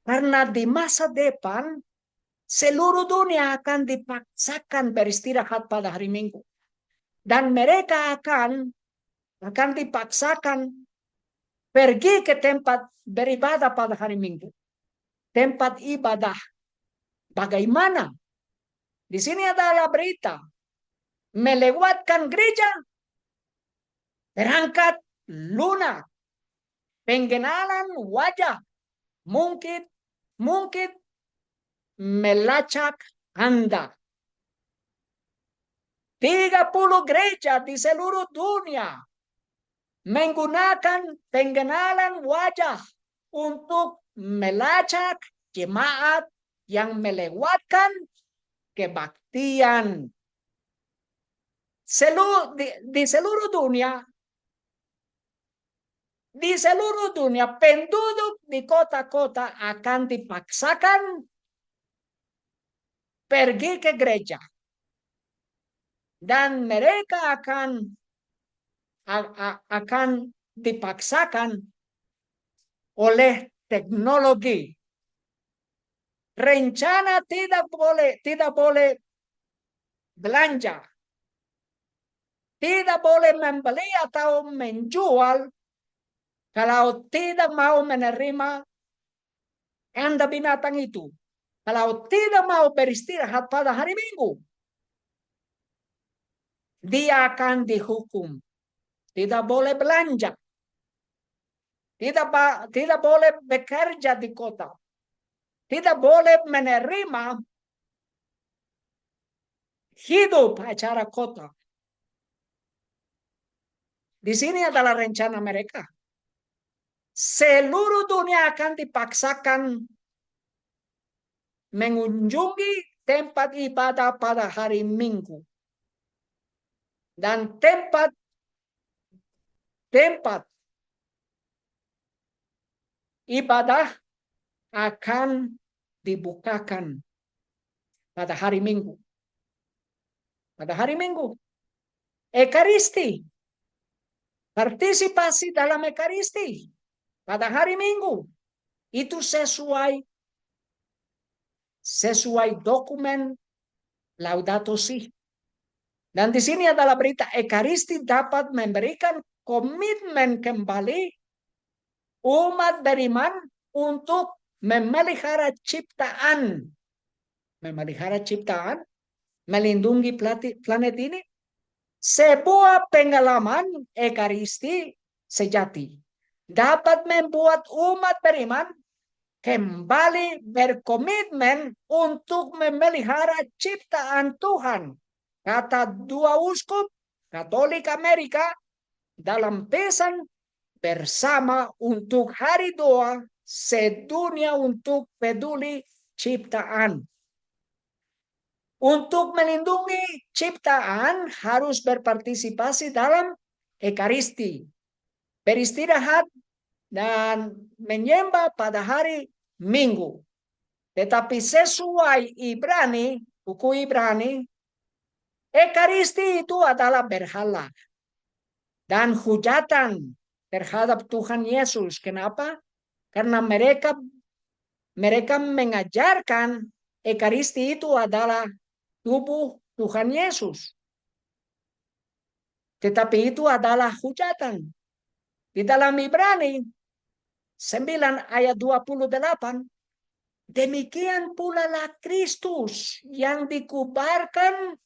Karena di masa depan seluruh dunia akan dipaksakan beristirahat pada hari Minggu. Dan mereka akan dipaksakan pergi ke tempat beribadah pada hari Minggu. Tempat ibadah. Bagaimana? Di sini adalah berita. Melewatkan gereja, berangkat lunak, pengenalan wajah, mungkin melacak Anda. 30 gereja di seluruh dunia menggunakan pengenalan wajah untuk melacak jemaat yang melewatkan kebaktian. Di seluruh dunia penduduk di kota-kota akan dipaksakan pergi ke gereja, dan mereka akan dipaksakan oleh teknologi. Rencana tidak boleh belanja, tidak boleh membeli atau menjual kalau tidak mau menerima Anda binatang itu. Kalau tidak mau beristirahat pada hari Minggu, dia akan dihukum. Tidak boleh belanja. Tidak boleh bekerja di kota. Tidak boleh menerima hidup acara kota. Di sini adalah rencana mereka. Seluruh dunia akan dipaksakan mengunjungi tempat ibadah pada hari Minggu. Dan tempat ibadah akan dibukakan pada hari Minggu. Pada hari Minggu. Ekaristi. Partisipasi dalam Ekaristi pada hari Minggu. Itu sesuai dokumen Laudato Si. Dan di sini adalah berita Ekaristi dapat memberikan komitmen kembali umat beriman untuk memelihara ciptaan. Memelihara ciptaan, melindungi planet ini. Sebuah pengalaman Ekaristi sejati dapat membuat umat beriman kembali berkomitmen untuk memelihara ciptaan Tuhan. Kata dua uskup Katolik Amerika dalam pesan bersama untuk hari doa sedunia untuk peduli ciptaan. Untuk melindungi ciptaan harus berpartisipasi dalam Ekaristi. Beristirahat dan menyembah pada hari Minggu. Tetapi sesuai Ibrani, buku Ibrani, Ekaristi itu adalah berhala dan hujatan terhadap Tuhan Yesus. Kenapa? Karena mereka mengajarkan Ekaristi itu adalah tubuh Tuhan Yesus. Tetapi itu adalah hujatan. Di dalam Ibrani 9 ayat 28, demikian pula lah Kristus yang dikurbankan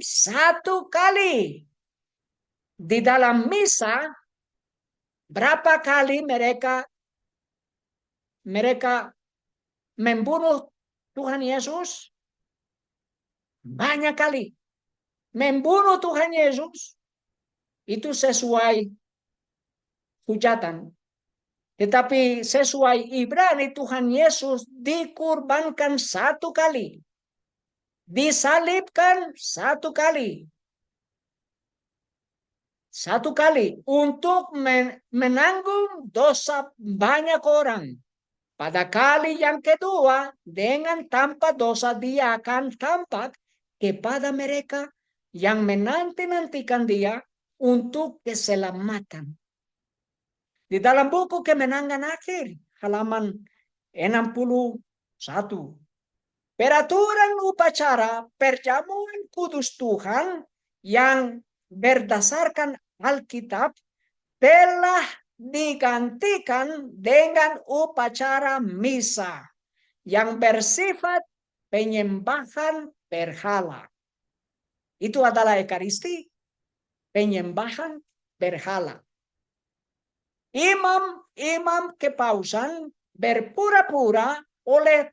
satu kali. Di dalam misa, berapa kali mereka membunuh Tuhan Yesus? Banyak kali. Membunuh Tuhan Yesus itu sesuai hujatan. Tetapi sesuai Ibrani, Tuhan Yesus dikurbankan satu kali. Disalibkan satu kali. Satu kali untuk menanggung dosa banyak orang. Pada kali yang kedua, dengan tanpa dosa dia akan tampak kepada mereka yang menanti-nantikan dia untuk keselamatan. Di dalam buku Kemenangan Akhir, halaman 61. Peraturan upacara perjamuan kudus Tuhan yang berdasarkan Alkitab telah digantikan dengan upacara misa yang bersifat penyembahan berhala. Itu adalah Ekaristi, penyembahan berhala. Imam kepausan berpura-pura oleh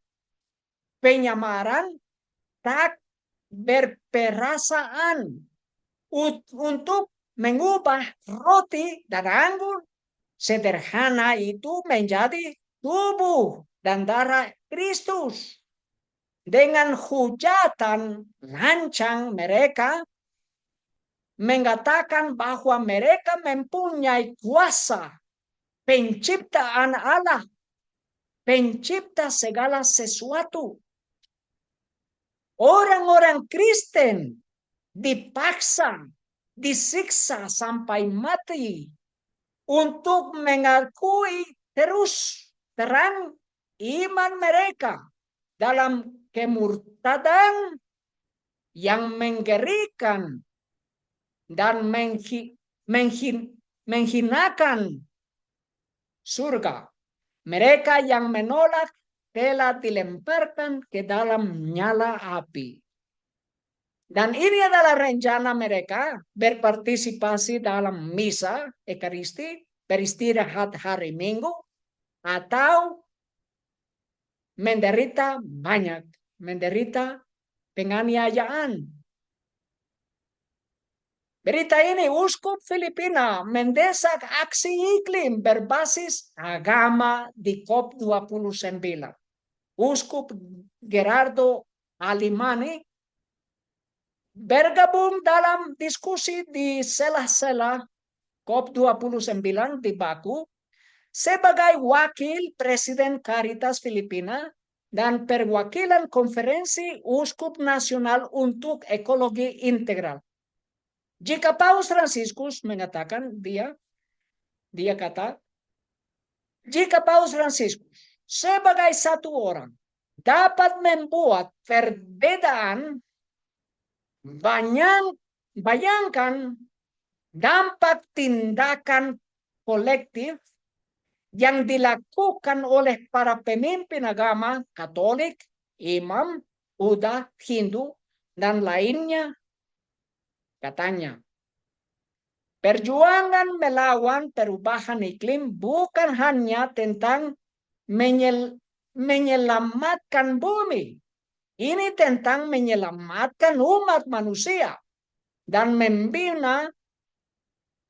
penyamaran tak berperasaan untuk mengubah roti dan anggur sederhana itu menjadi tubuh dan darah Kristus. Dengan hujatan lancang mereka mengatakan bahwa mereka mempunyai kuasa penciptaan Allah, pencipta segala sesuatu. Orang-orang Kristen dipaksa disiksa sampai mati untuk mengakui terus terang iman mereka dalam kemurtadan yang mengerikan dan menghinakan surga. Mereka yang menolak telah dilemparkan ke dalam nyala api. Dan ini adalah rencana mereka berpartisipasi dalam misa Ekaristi, beristirahat hari Minggu, atau menderita banyak, menderita penganiayaan. Berita ini, Uskup Filipina mendesak aksi iklim berbasis agama di COP29. Uskup Gerardo Alimani bergabung dalam diskusi di sela-sela COP29 di Baku sebagai wakil Presiden Caritas Filipina dan perwakilan Konferensi Uskup Nasional untuk Ekologi Integral. Jika Paus Fransiskus mengatakan, dia kata, jika Paus Fransiskus sebagai satu orang dapat membuat perbedaan, bayangkan dampak tindakan kolektif yang dilakukan oleh para pemimpin agama Katolik, imam, Buddha, Hindu, dan lainnya. Katanya, perjuangan melawan perubahan iklim bukan hanya tentang menyelamatkan bumi. Ini tentang menyelamatkan umat manusia dan membina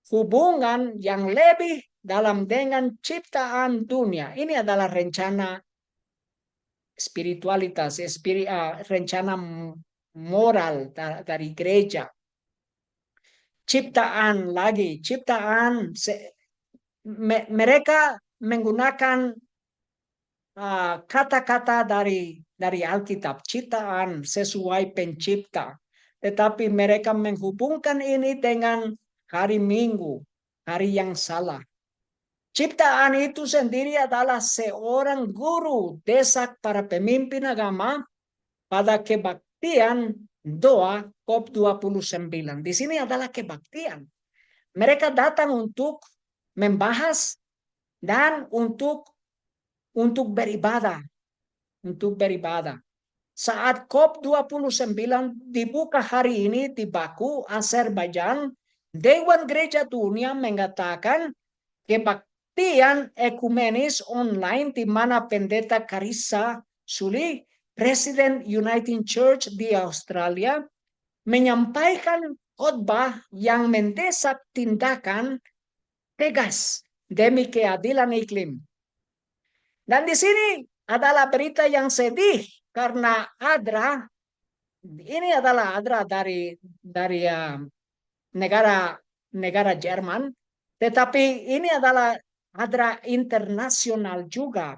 hubungan yang lebih dalam dengan ciptaan dunia. Ini adalah rencana spiritualitas, rencana moral dari gereja. Ciptaan, mereka menggunakan kata-kata dari Alkitab, ciptaan sesuai pencipta. Tetapi mereka menghubungkan ini dengan hari Minggu, hari yang salah. Ciptaan itu sendiri adalah seorang guru desak para pemimpin agama pada kebaktian doa COP29. Di sini adalah kebaktian. Mereka datang untuk membahas dan untuk beribadah. Untuk beribadah. Saat COP29 dibuka hari ini di Baku, Azerbaijan, Dewan Gereja Dunia mengatakan kebaktian ekumenis online di mana pendeta Carissa Suli, Presiden United Church di Australia, menyampaikan khotbah yang mendesak tindakan tegas demi keadilan iklim. Dan di sini adalah berita yang sedih karena ADRA, ini adalah ADRA dari negara Jerman, tetapi ini adalah ADRA internasional juga,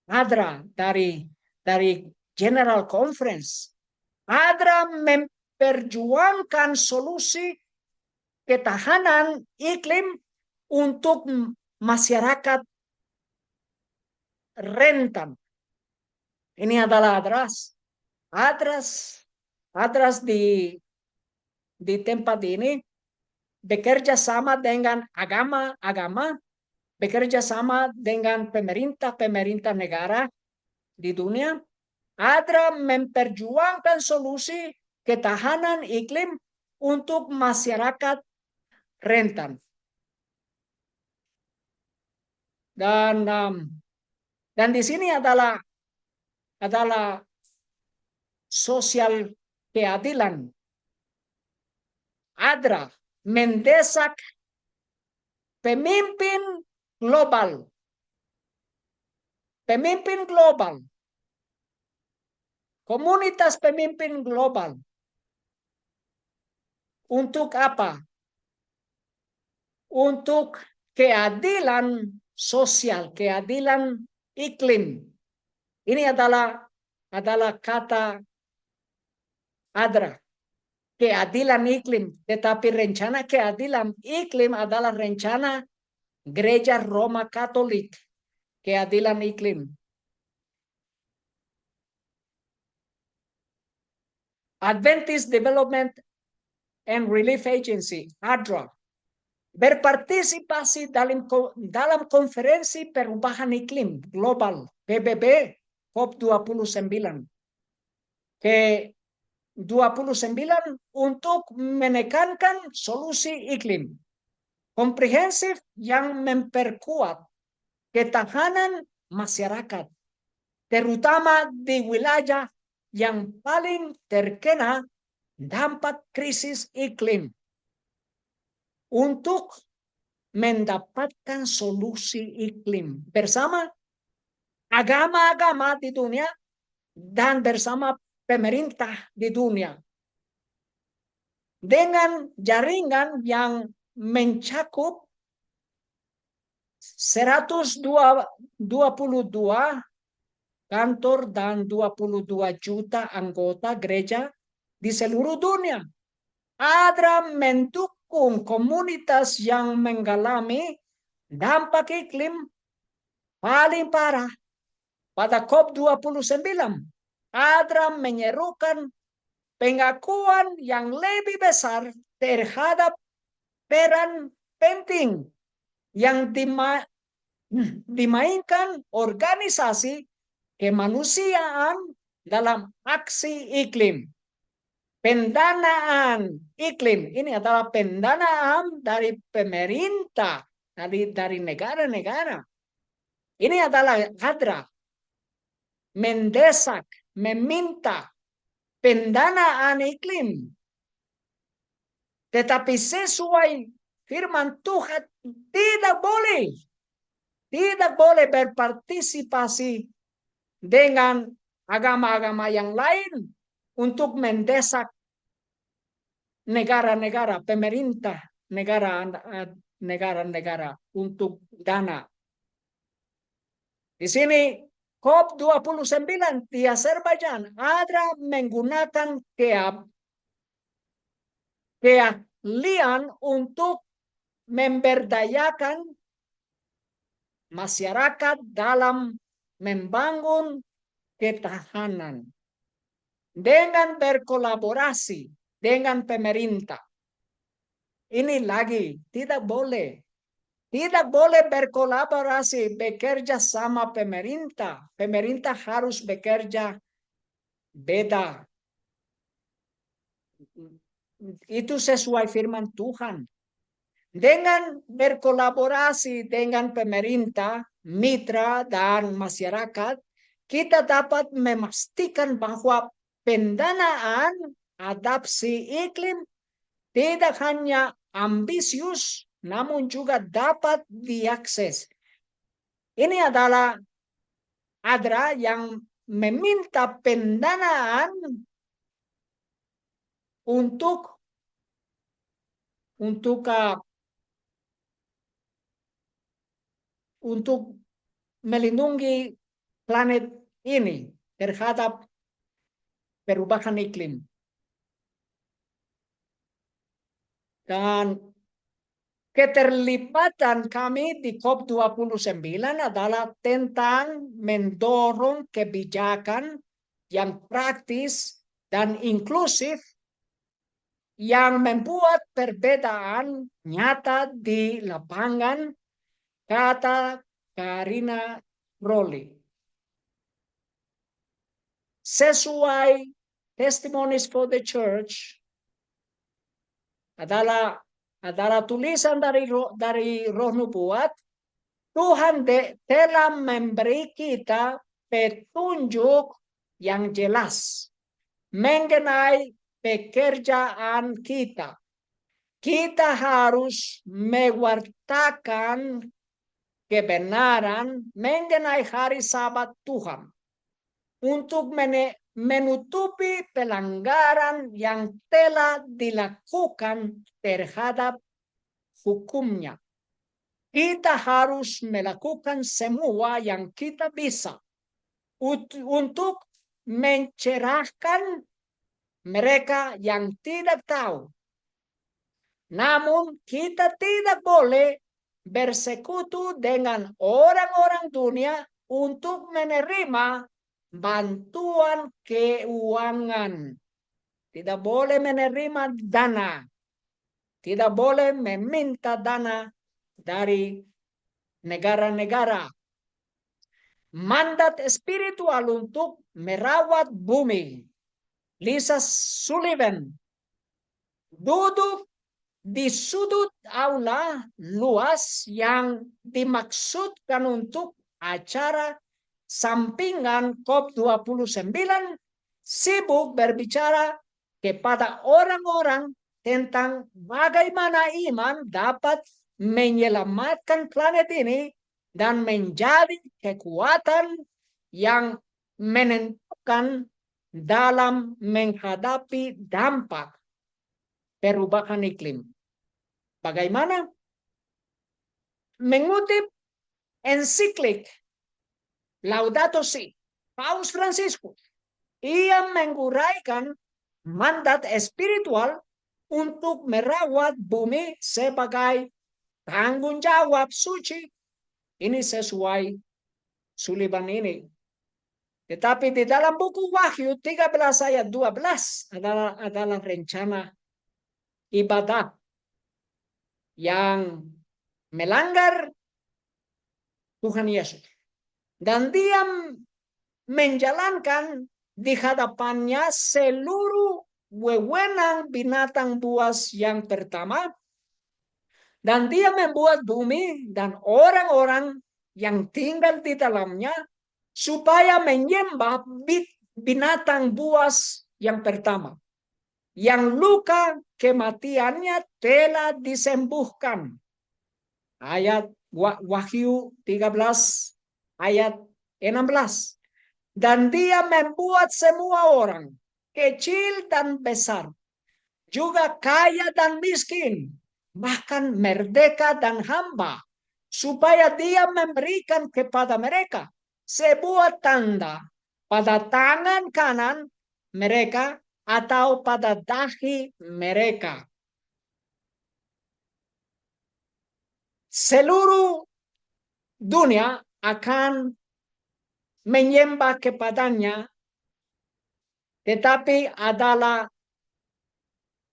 ADRA dari General Conference. ADRA memperjuangkan solusi ketahanan iklim untuk masyarakat rentan. Ini adalah ADRAS di tempat ini bekerja sama dengan agama, bekerja sama dengan pemerintah negara di dunia. ADRA memperjuangkan solusi ketahanan iklim untuk masyarakat rentan. Dan di sini adalah sosial keadilan. ADRA mendesak pemimpin global, komunitas pemimpin global. Untuk apa? Untuk keadilan sosial, keadilan iklim. Ini adalah kata ADRA. keadilan iklim, tetapi rencana keadilan iklim adalah rencana Gereja Roma Katolik, keadilan iklim. Adventist Development and Relief Agency, ADRA, berpartisipasi dalam konferensi perubahan iklim global PBB COP29 ke 29 untuk menekankan solusi iklim komprehensif yang memperkuat ketahanan masyarakat, terutama di wilayah yang paling terkena dampak krisis iklim, untuk mendapatkan solusi iklim bersama agama-agama di dunia dan bersama pemerintah di dunia. Dengan jaringan yang mencakup 122 kantor dan 22 juta anggota gereja di seluruh dunia. ADRA mendukung komunitas yang mengalami dampak iklim paling parah pada COP29. ADRA menyerukan pengakuan yang lebih besar terhadap peran penting yang dimainkan organisasi kemanusiaan dalam aksi iklim. Pendanaan iklim ini adalah pendanaan dari pemerintah, dari negara-negara. Ini adalah ADRA mendesak, meminta pendanaan iklim. Tetapi sesuai firman Tuhan tidak boleh berpartisipasi dengan agama-agama yang lain untuk mendesak negara-negara, pemerintah negara-negara untuk dana. Di sini COP29 di Azerbaijan ada menggunakan keahlian untuk memberdayakan masyarakat dalam membangun ketahanan dengan berkolaborasi dengan pemerintah. Ini lagi tidak boleh berkolaborasi, bekerja sama pemerintah. Pemerintah harus bekerja beda. Itu sesuai firman Tuhan. Dengan berkolaborasi dengan pemerintah, mitra, dan masyarakat, kita dapat memastikan bahwa pendanaan adaptasi iklim tidak hanya ambisius, namun juga dapat diakses. Ini adalah ADRA yang meminta pendanaan untuk melindungi planet ini terhadap perubahan iklim. Dan keterlibatan kami di COP29 adalah tentang mendorong kebijakan yang praktis dan inklusif yang membuat perbedaan nyata di lapangan, kata Karina Rowley. Sesuai Testimonies for the Church adalah tulisan dari Roh Nubuat. Tuhan telah memberi kita petunjuk yang jelas mengenai pekerjaan kita. Kita harus mewartakan kebenaran mengenai hari Sabat Tuhan untuk menutupi pelanggaran yang telah dilakukan terhadap hukumnya. Kita harus melakukan semua yang kita bisa untuk mencerahkan, mereka yang tidak tahu. Namun kita tidak boleh bersekutu dengan orang-orang dunia untuk menerima bantuan keuangan. Tidak boleh menerima dana. Tidak boleh meminta dana dari negara-negara. Mandat spiritual untuk merawat bumi. Lisa Sullivan duduk di sudut aula luas yang dimaksudkan untuk acara sampingan COP29, sibuk berbicara kepada orang-orang tentang bagaimana iman dapat menyelamatkan planet ini dan menjadi kekuatan yang menentukan dalam menghadapi dampak perubahan iklim. Bagaimana? Mengutip ensiklik Laudato Si, Paus Franciscus, ia menguraikan mandat spiritual untuk merawat bumi sebagai tanggung jawab suci. Ini sesuai Sullivan ini. Tetapi di dalam buku Wahyu 13 ayat 12 adalah rencana ibadah yang melanggar Tuhan Yesus. Dan dia menjalankan di hadapannya seluruh wewenang binatang buas yang pertama. Dan dia membuat bumi dan orang-orang yang tinggal di dalamnya supaya menyembah binatang buas yang pertama. Yang luka kematiannya telah disembuhkan. Ayat Wahyu 13 ayat 16. Dan dia membuat semua orang, kecil dan besar, juga kaya dan miskin, bahkan merdeka dan hamba, supaya dia memberikan kepada mereka sebuah tanda pada tangan kanan mereka atau pada dahi mereka. Seluruh dunia akan menyembah kepadanya, tetapi adalah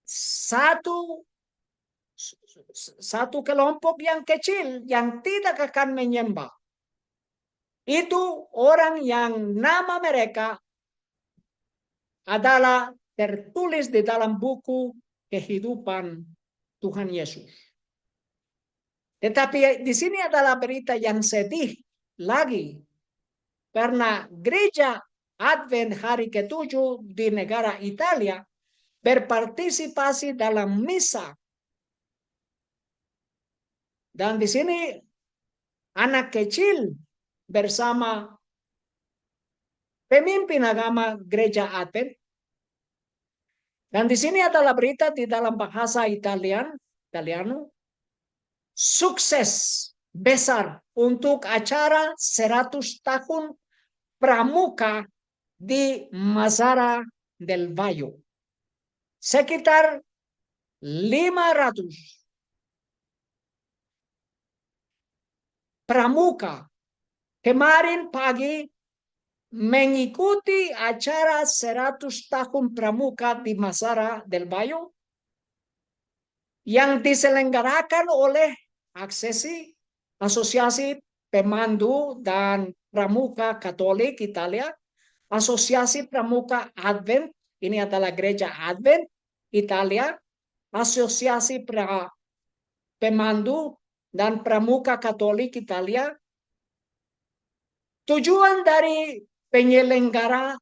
satu kelompok yang kecil yang tidak akan menyembah. Itu orang yang nama mereka adalah tertulis di dalam buku kehidupan Tuhan Yesus. Tetapi di sini adalah berita yang sedih lagi. Karena gereja Advent hari ke-7 di negara Italia berpartisipasi dalam misa. Dan di sini anak kecil bersama pemimpin agama gereja Advent. Dan di sini adalah berita di dalam bahasa Italiano. Sukses besar untuk acara 100 tahun pramuka di Mazara del Vallo. Sekitar 500 pramuka kemarin pagi mengikuti acara 100 tahun pramuka di Mazara del Vallo yang diselenggarakan oleh Asosiasi Pemandu dan Pramuka Katolik Italia, Asosiasi Pramuka Advent, ini adalah gereja Advent Italia, Asosiasi Pemandu dan Pramuka Katolik Italia. Tujuan dari penyelenggara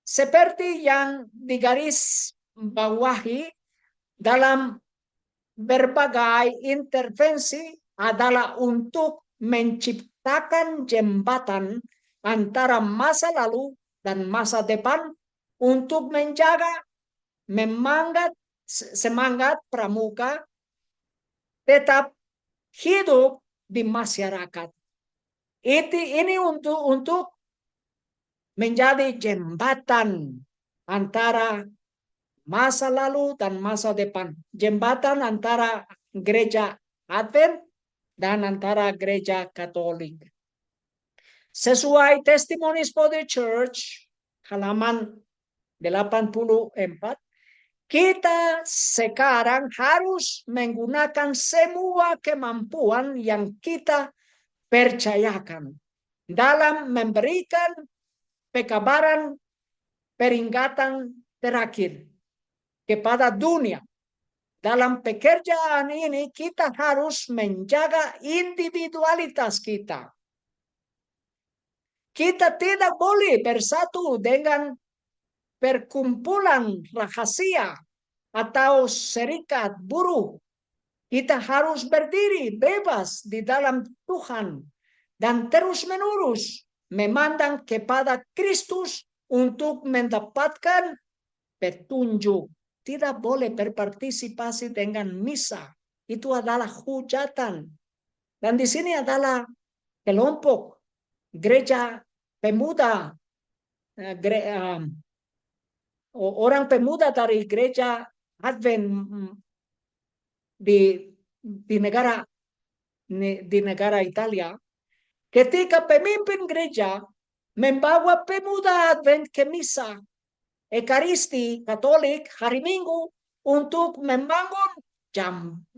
seperti yang digaris bawahi dalam berbagai intervensi adalah untuk menciptakan jembatan antara masa lalu dan masa depan untuk menjaga semangat pramuka tetap hidup di masyarakat. Ini untuk menjadi jembatan antara masa lalu dan masa depan. Jembatan antara gereja Advent dan antara gereja Katolik. Sesuai Testimonies for the Church, halaman 84, kita sekarang harus menggunakan semua kemampuan yang kita percayakan dalam memberikan pekabaran peringatan terakhir kepada dunia. Dalam pekerjaan ini kita harus menjaga individualitas kita. Kita tidak boleh bersatu dengan perkumpulan rahasia atau serikat buruh. Kita harus berdiri bebas di dalam Tuhan dan terus-menerus memandang kepada Kristus untuk mendapatkan petunjuk. Tidak boleh berpartisipasi dengan misa. Itu adalah hujatan. Dan di sini adalah kelompok gereja pemuda, orang pemuda dari gereja Advent di negara Italia. Ketika pemimpin gereja membawa pemuda Advent ke misa Ekaristi Katolik hari Minggu untuk membangun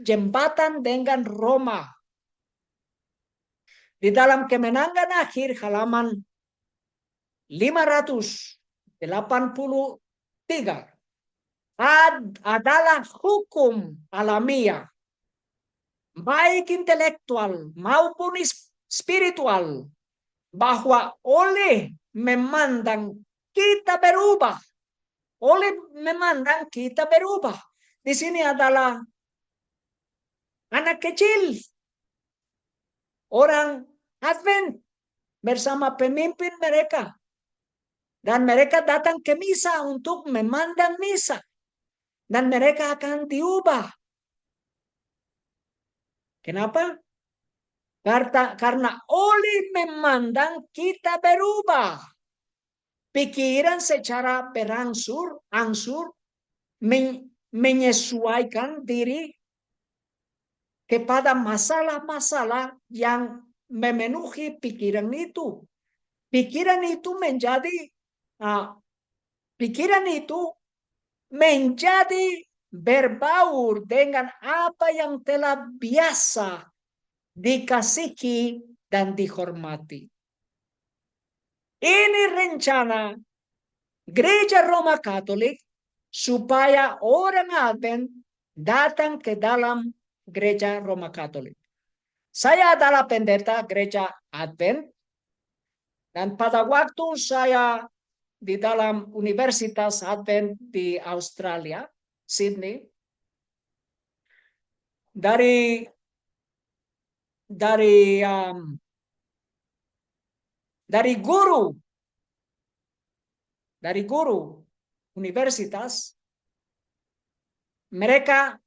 jembatan dengan Roma. Di dalam Kemenangan Akhir halaman 583 adalah hukum alamiah, baik intelektual maupun spiritual, bahwa oleh memandang kita berubah, Di sini adalah anak kecil, orang Advent bersama pemimpin mereka. Dan mereka datang ke misa untuk memandang misa. Dan mereka akan diubah. Kenapa? Karena oleh memandang kita berubah. Pikiran secara berangsur-angsur menyesuaikan diri kepada masalah-masalah yang memenuhi pikiran itu. Pikiran itu menjadi berbaur dengan apa yang telah biasa dikasihi dan dihormati. Ini rencana Gereja Roma Katolik supaya orang Advent datang ke dalam Gereja Roma Katolik. Saya adalah pendeta Gereja Advent, dan pada waktu saya di dalam Universitas Advent di Australia, Sydney, dari guru universitas, mereka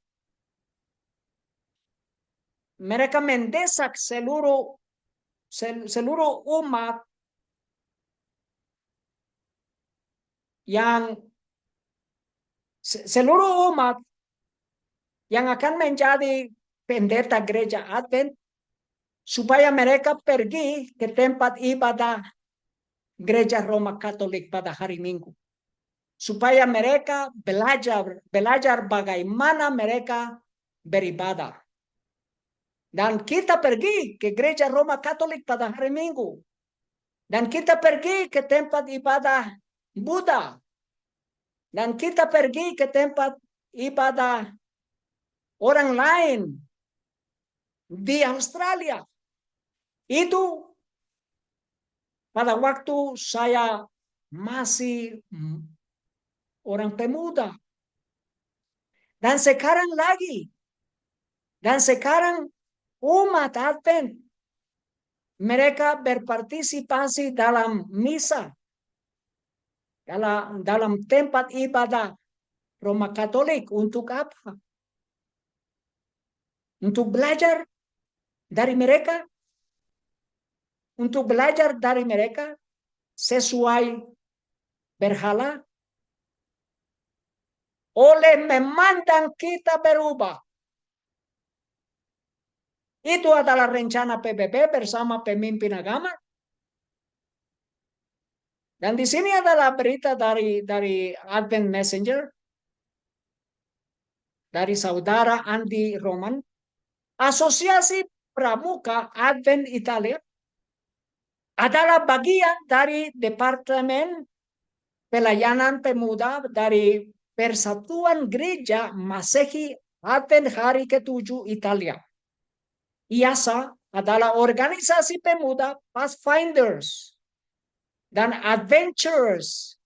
mendesak seluruh umat yang akan menjadi pendeta gereja Advent supaya mereka pergi ke tempat ibadah Gereja Roma Katolik pada hari Minggu. Supaya mereka belajar bagaimana mereka beribadah. Dan kita pergi ke Gereja Roma Katolik pada hari Minggu. Dan kita pergi ke tempat ibadah Buddha. Dan kita pergi ke tempat ibadah orang lain di Australia. Itu pada waktu saya masih orang pemuda. Dan sekarang umat Advent, mereka berpartisipasi dalam misa, dalam tempat ibadah Roma Katolik. Untuk apa? Untuk belajar dari mereka. Untuk belajar dari mereka sesuai berhala. oleh memandang kita berubah. Itu adalah rencana PBB bersama pemimpin agama. Dan di sini adalah berita dari Advent Messenger, dari saudara Andi Roman, Asosiasi Pramuka Advent Italia adalah bagian dari Departemen Pelayanan Pemuda dari Persatuan Gereja Masehi Advent Hari ke-7 Italia. IASA adalah organisasi pemuda Pathfinders dan Adventurers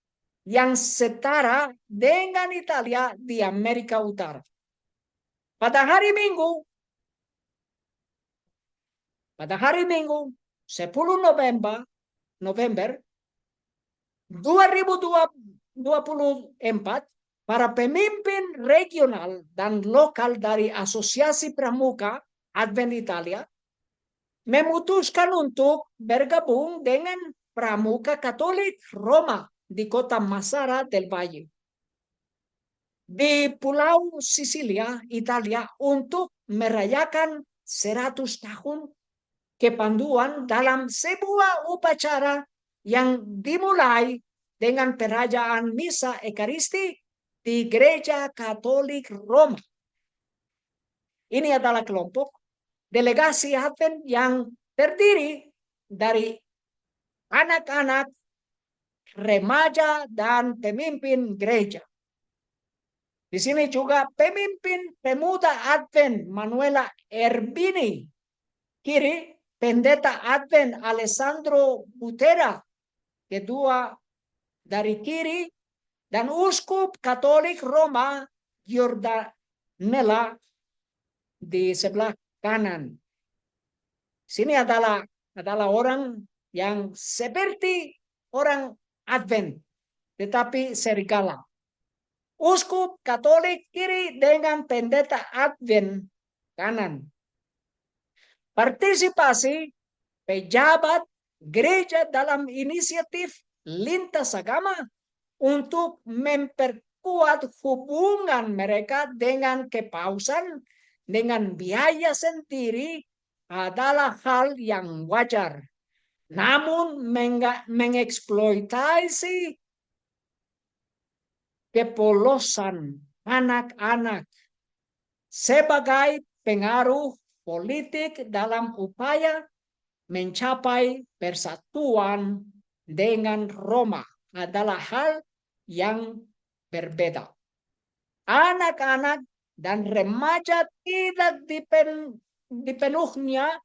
yang setara dengan Italia di Amerika Utara. Pada hari Minggu 10 November 2024, para pemimpin regional dan lokal dari Asosiasi Pramuka Advent Italia memutuskan untuk bergabung dengan Pramuka Katolik Roma di kota Masara del Valle di Pulau Sisilia, Italia, untuk merayakan 100 tahun kepanduan dalam sebuah upacara yang dimulai dengan perayaan Misa Ekaristi di Gereja Katolik Roma. Ini adalah kelompok delegasi Advent yang terdiri dari anak-anak, remaja, dan pemimpin gereja. Di sini juga pemimpin pemuda Advent Manuela Erbini, kiri pendeta Advent Alessandro Butera, kedua dari kiri, dan Uskup Katolik Roma Giordanella di sebelah kanan. Sini adalah orang yang seperti orang Advent, tetapi serigala. Uskup Katolik kiri dengan pendeta Advent kanan. Partisipasi pejabat gereja dalam inisiatif lintas agama untuk memperkuat hubungan mereka dengan kepausan dengan biaya sendiri adalah hal yang wajar. Namun mengeksploitasi kepolosan anak-anak sebagai pengaruh politik dalam upaya mencapai persatuan dengan Roma adalah hal yang berbeda. Anak-anak dan remaja tidak dipenuhnya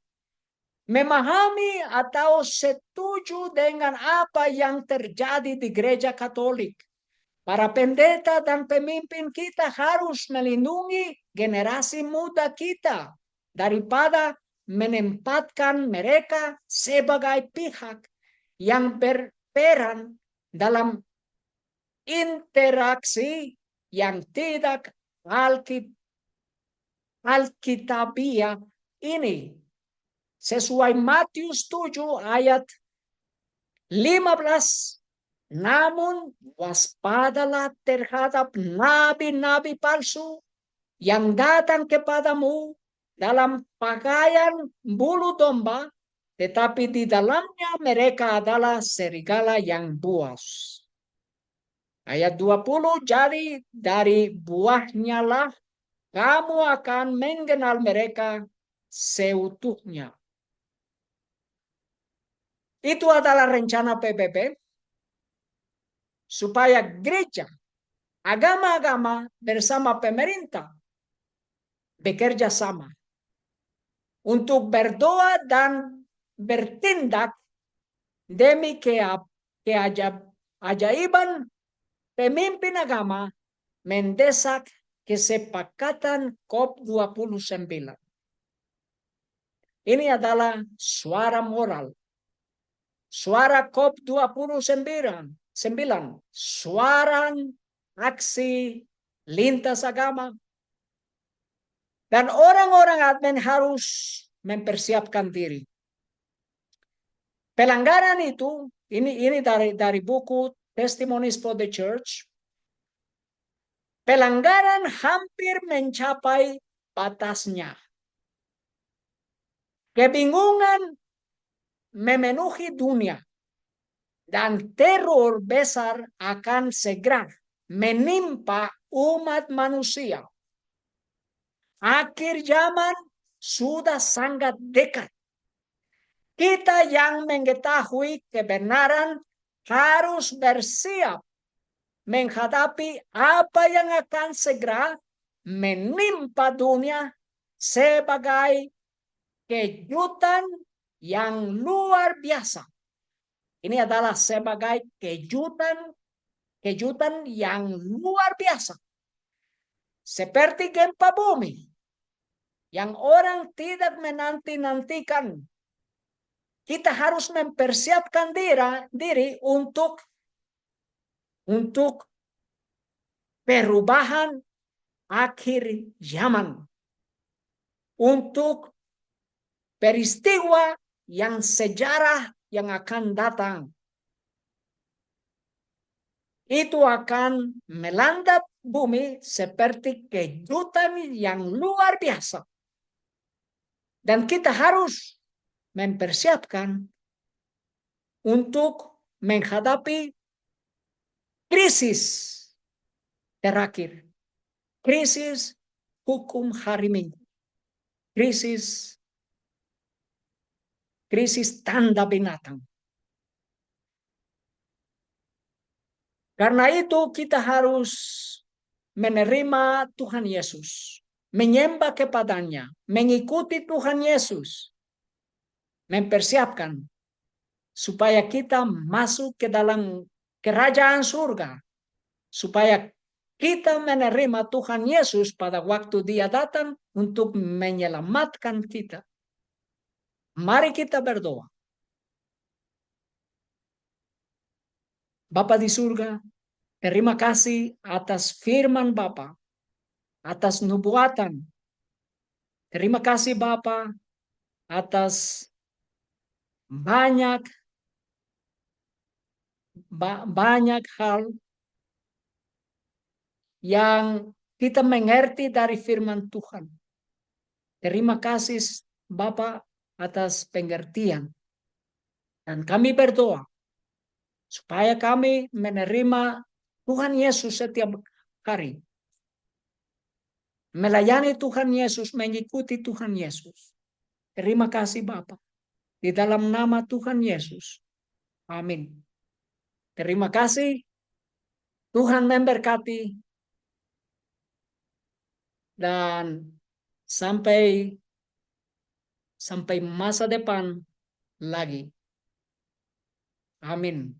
memahami atau setuju dengan apa yang terjadi di gereja Katolik. Para pendeta dan pemimpin kita harus melindungi generasi muda kita daripada menempatkan mereka sebagai pihak yang berperan dalam interaksi yang tidak alkitabiah ini. Sesuai Matius 7 ayat 15. Namun waspadalah terhadap nabi-nabi palsu yang datang kepadamu dalam pakaian bulu domba, tetapi di dalamnya mereka adalah serigala yang buas. Ayat 20, jadi dari buahnya lah kamu akan mengenal mereka seutuhnya. Itu adalah rencana PBB supaya gereja, agama-agama bersama pemerintah bekerja sama untuk berdoa dan bertindak demi keajaiban pemimpin agama mendesak kesepakatan COP29. Ini adalah suara moral. Suara COP29, suara aksi lintas agama. Dan orang-orang Advent harus mempersiapkan diri. Pelanggaran itu, ini dari buku Testimonies for the Church. Pelanggaran hampir mencapai batasnya. Kebingungan memenuhi dunia dan teror besar akan segera menimpa umat manusia. Akhir zaman sudah sangat dekat. Kita yang mengetahui kebenaran harus bersiap menghadapi apa yang akan segera menimpa dunia sebagai kejutan yang luar biasa. Ini adalah sebagai kejutan yang luar biasa. Seperti gempa bumi yang orang tidak menanti-nantikan. Kita harus mempersiapkan diri untuk perubahan akhir zaman. Untuk peristiwa yang sejarah yang akan datang. Itu akan melanda bumi seperti kejutan yang luar biasa. Dan kita harus mempersiapkan untuk menghadapi krisis terakhir. Krisis hukum hari Minggu. Krisis tanda binatang. Karena itu kita harus menerima Tuhan Yesus, menyembah kepadanya, mengikuti Tuhan Yesus, mempersiapkan supaya kita masuk ke dalam kerajaan surga, supaya kita menerima Tuhan Yesus pada waktu Dia datang untuk menyelamatkan kita. Mari kita berdoa. Bapa di surga, terima kasih atas firman Bapa, atas nubuatan. Terima kasih Bapa atas banyak hal yang kita mengerti dari firman Tuhan. Terima kasih Bapa atas pengertian. Dan kami berdoa supaya kami menerima Tuhan Yesus setiap hari. Melayani Tuhan Yesus, mengikuti Tuhan Yesus. Terima kasih Bapa. Di dalam nama Tuhan Yesus. Amin. Terima kasih. Tuhan memberkati. Dan sampai masa depan lagi. Amin.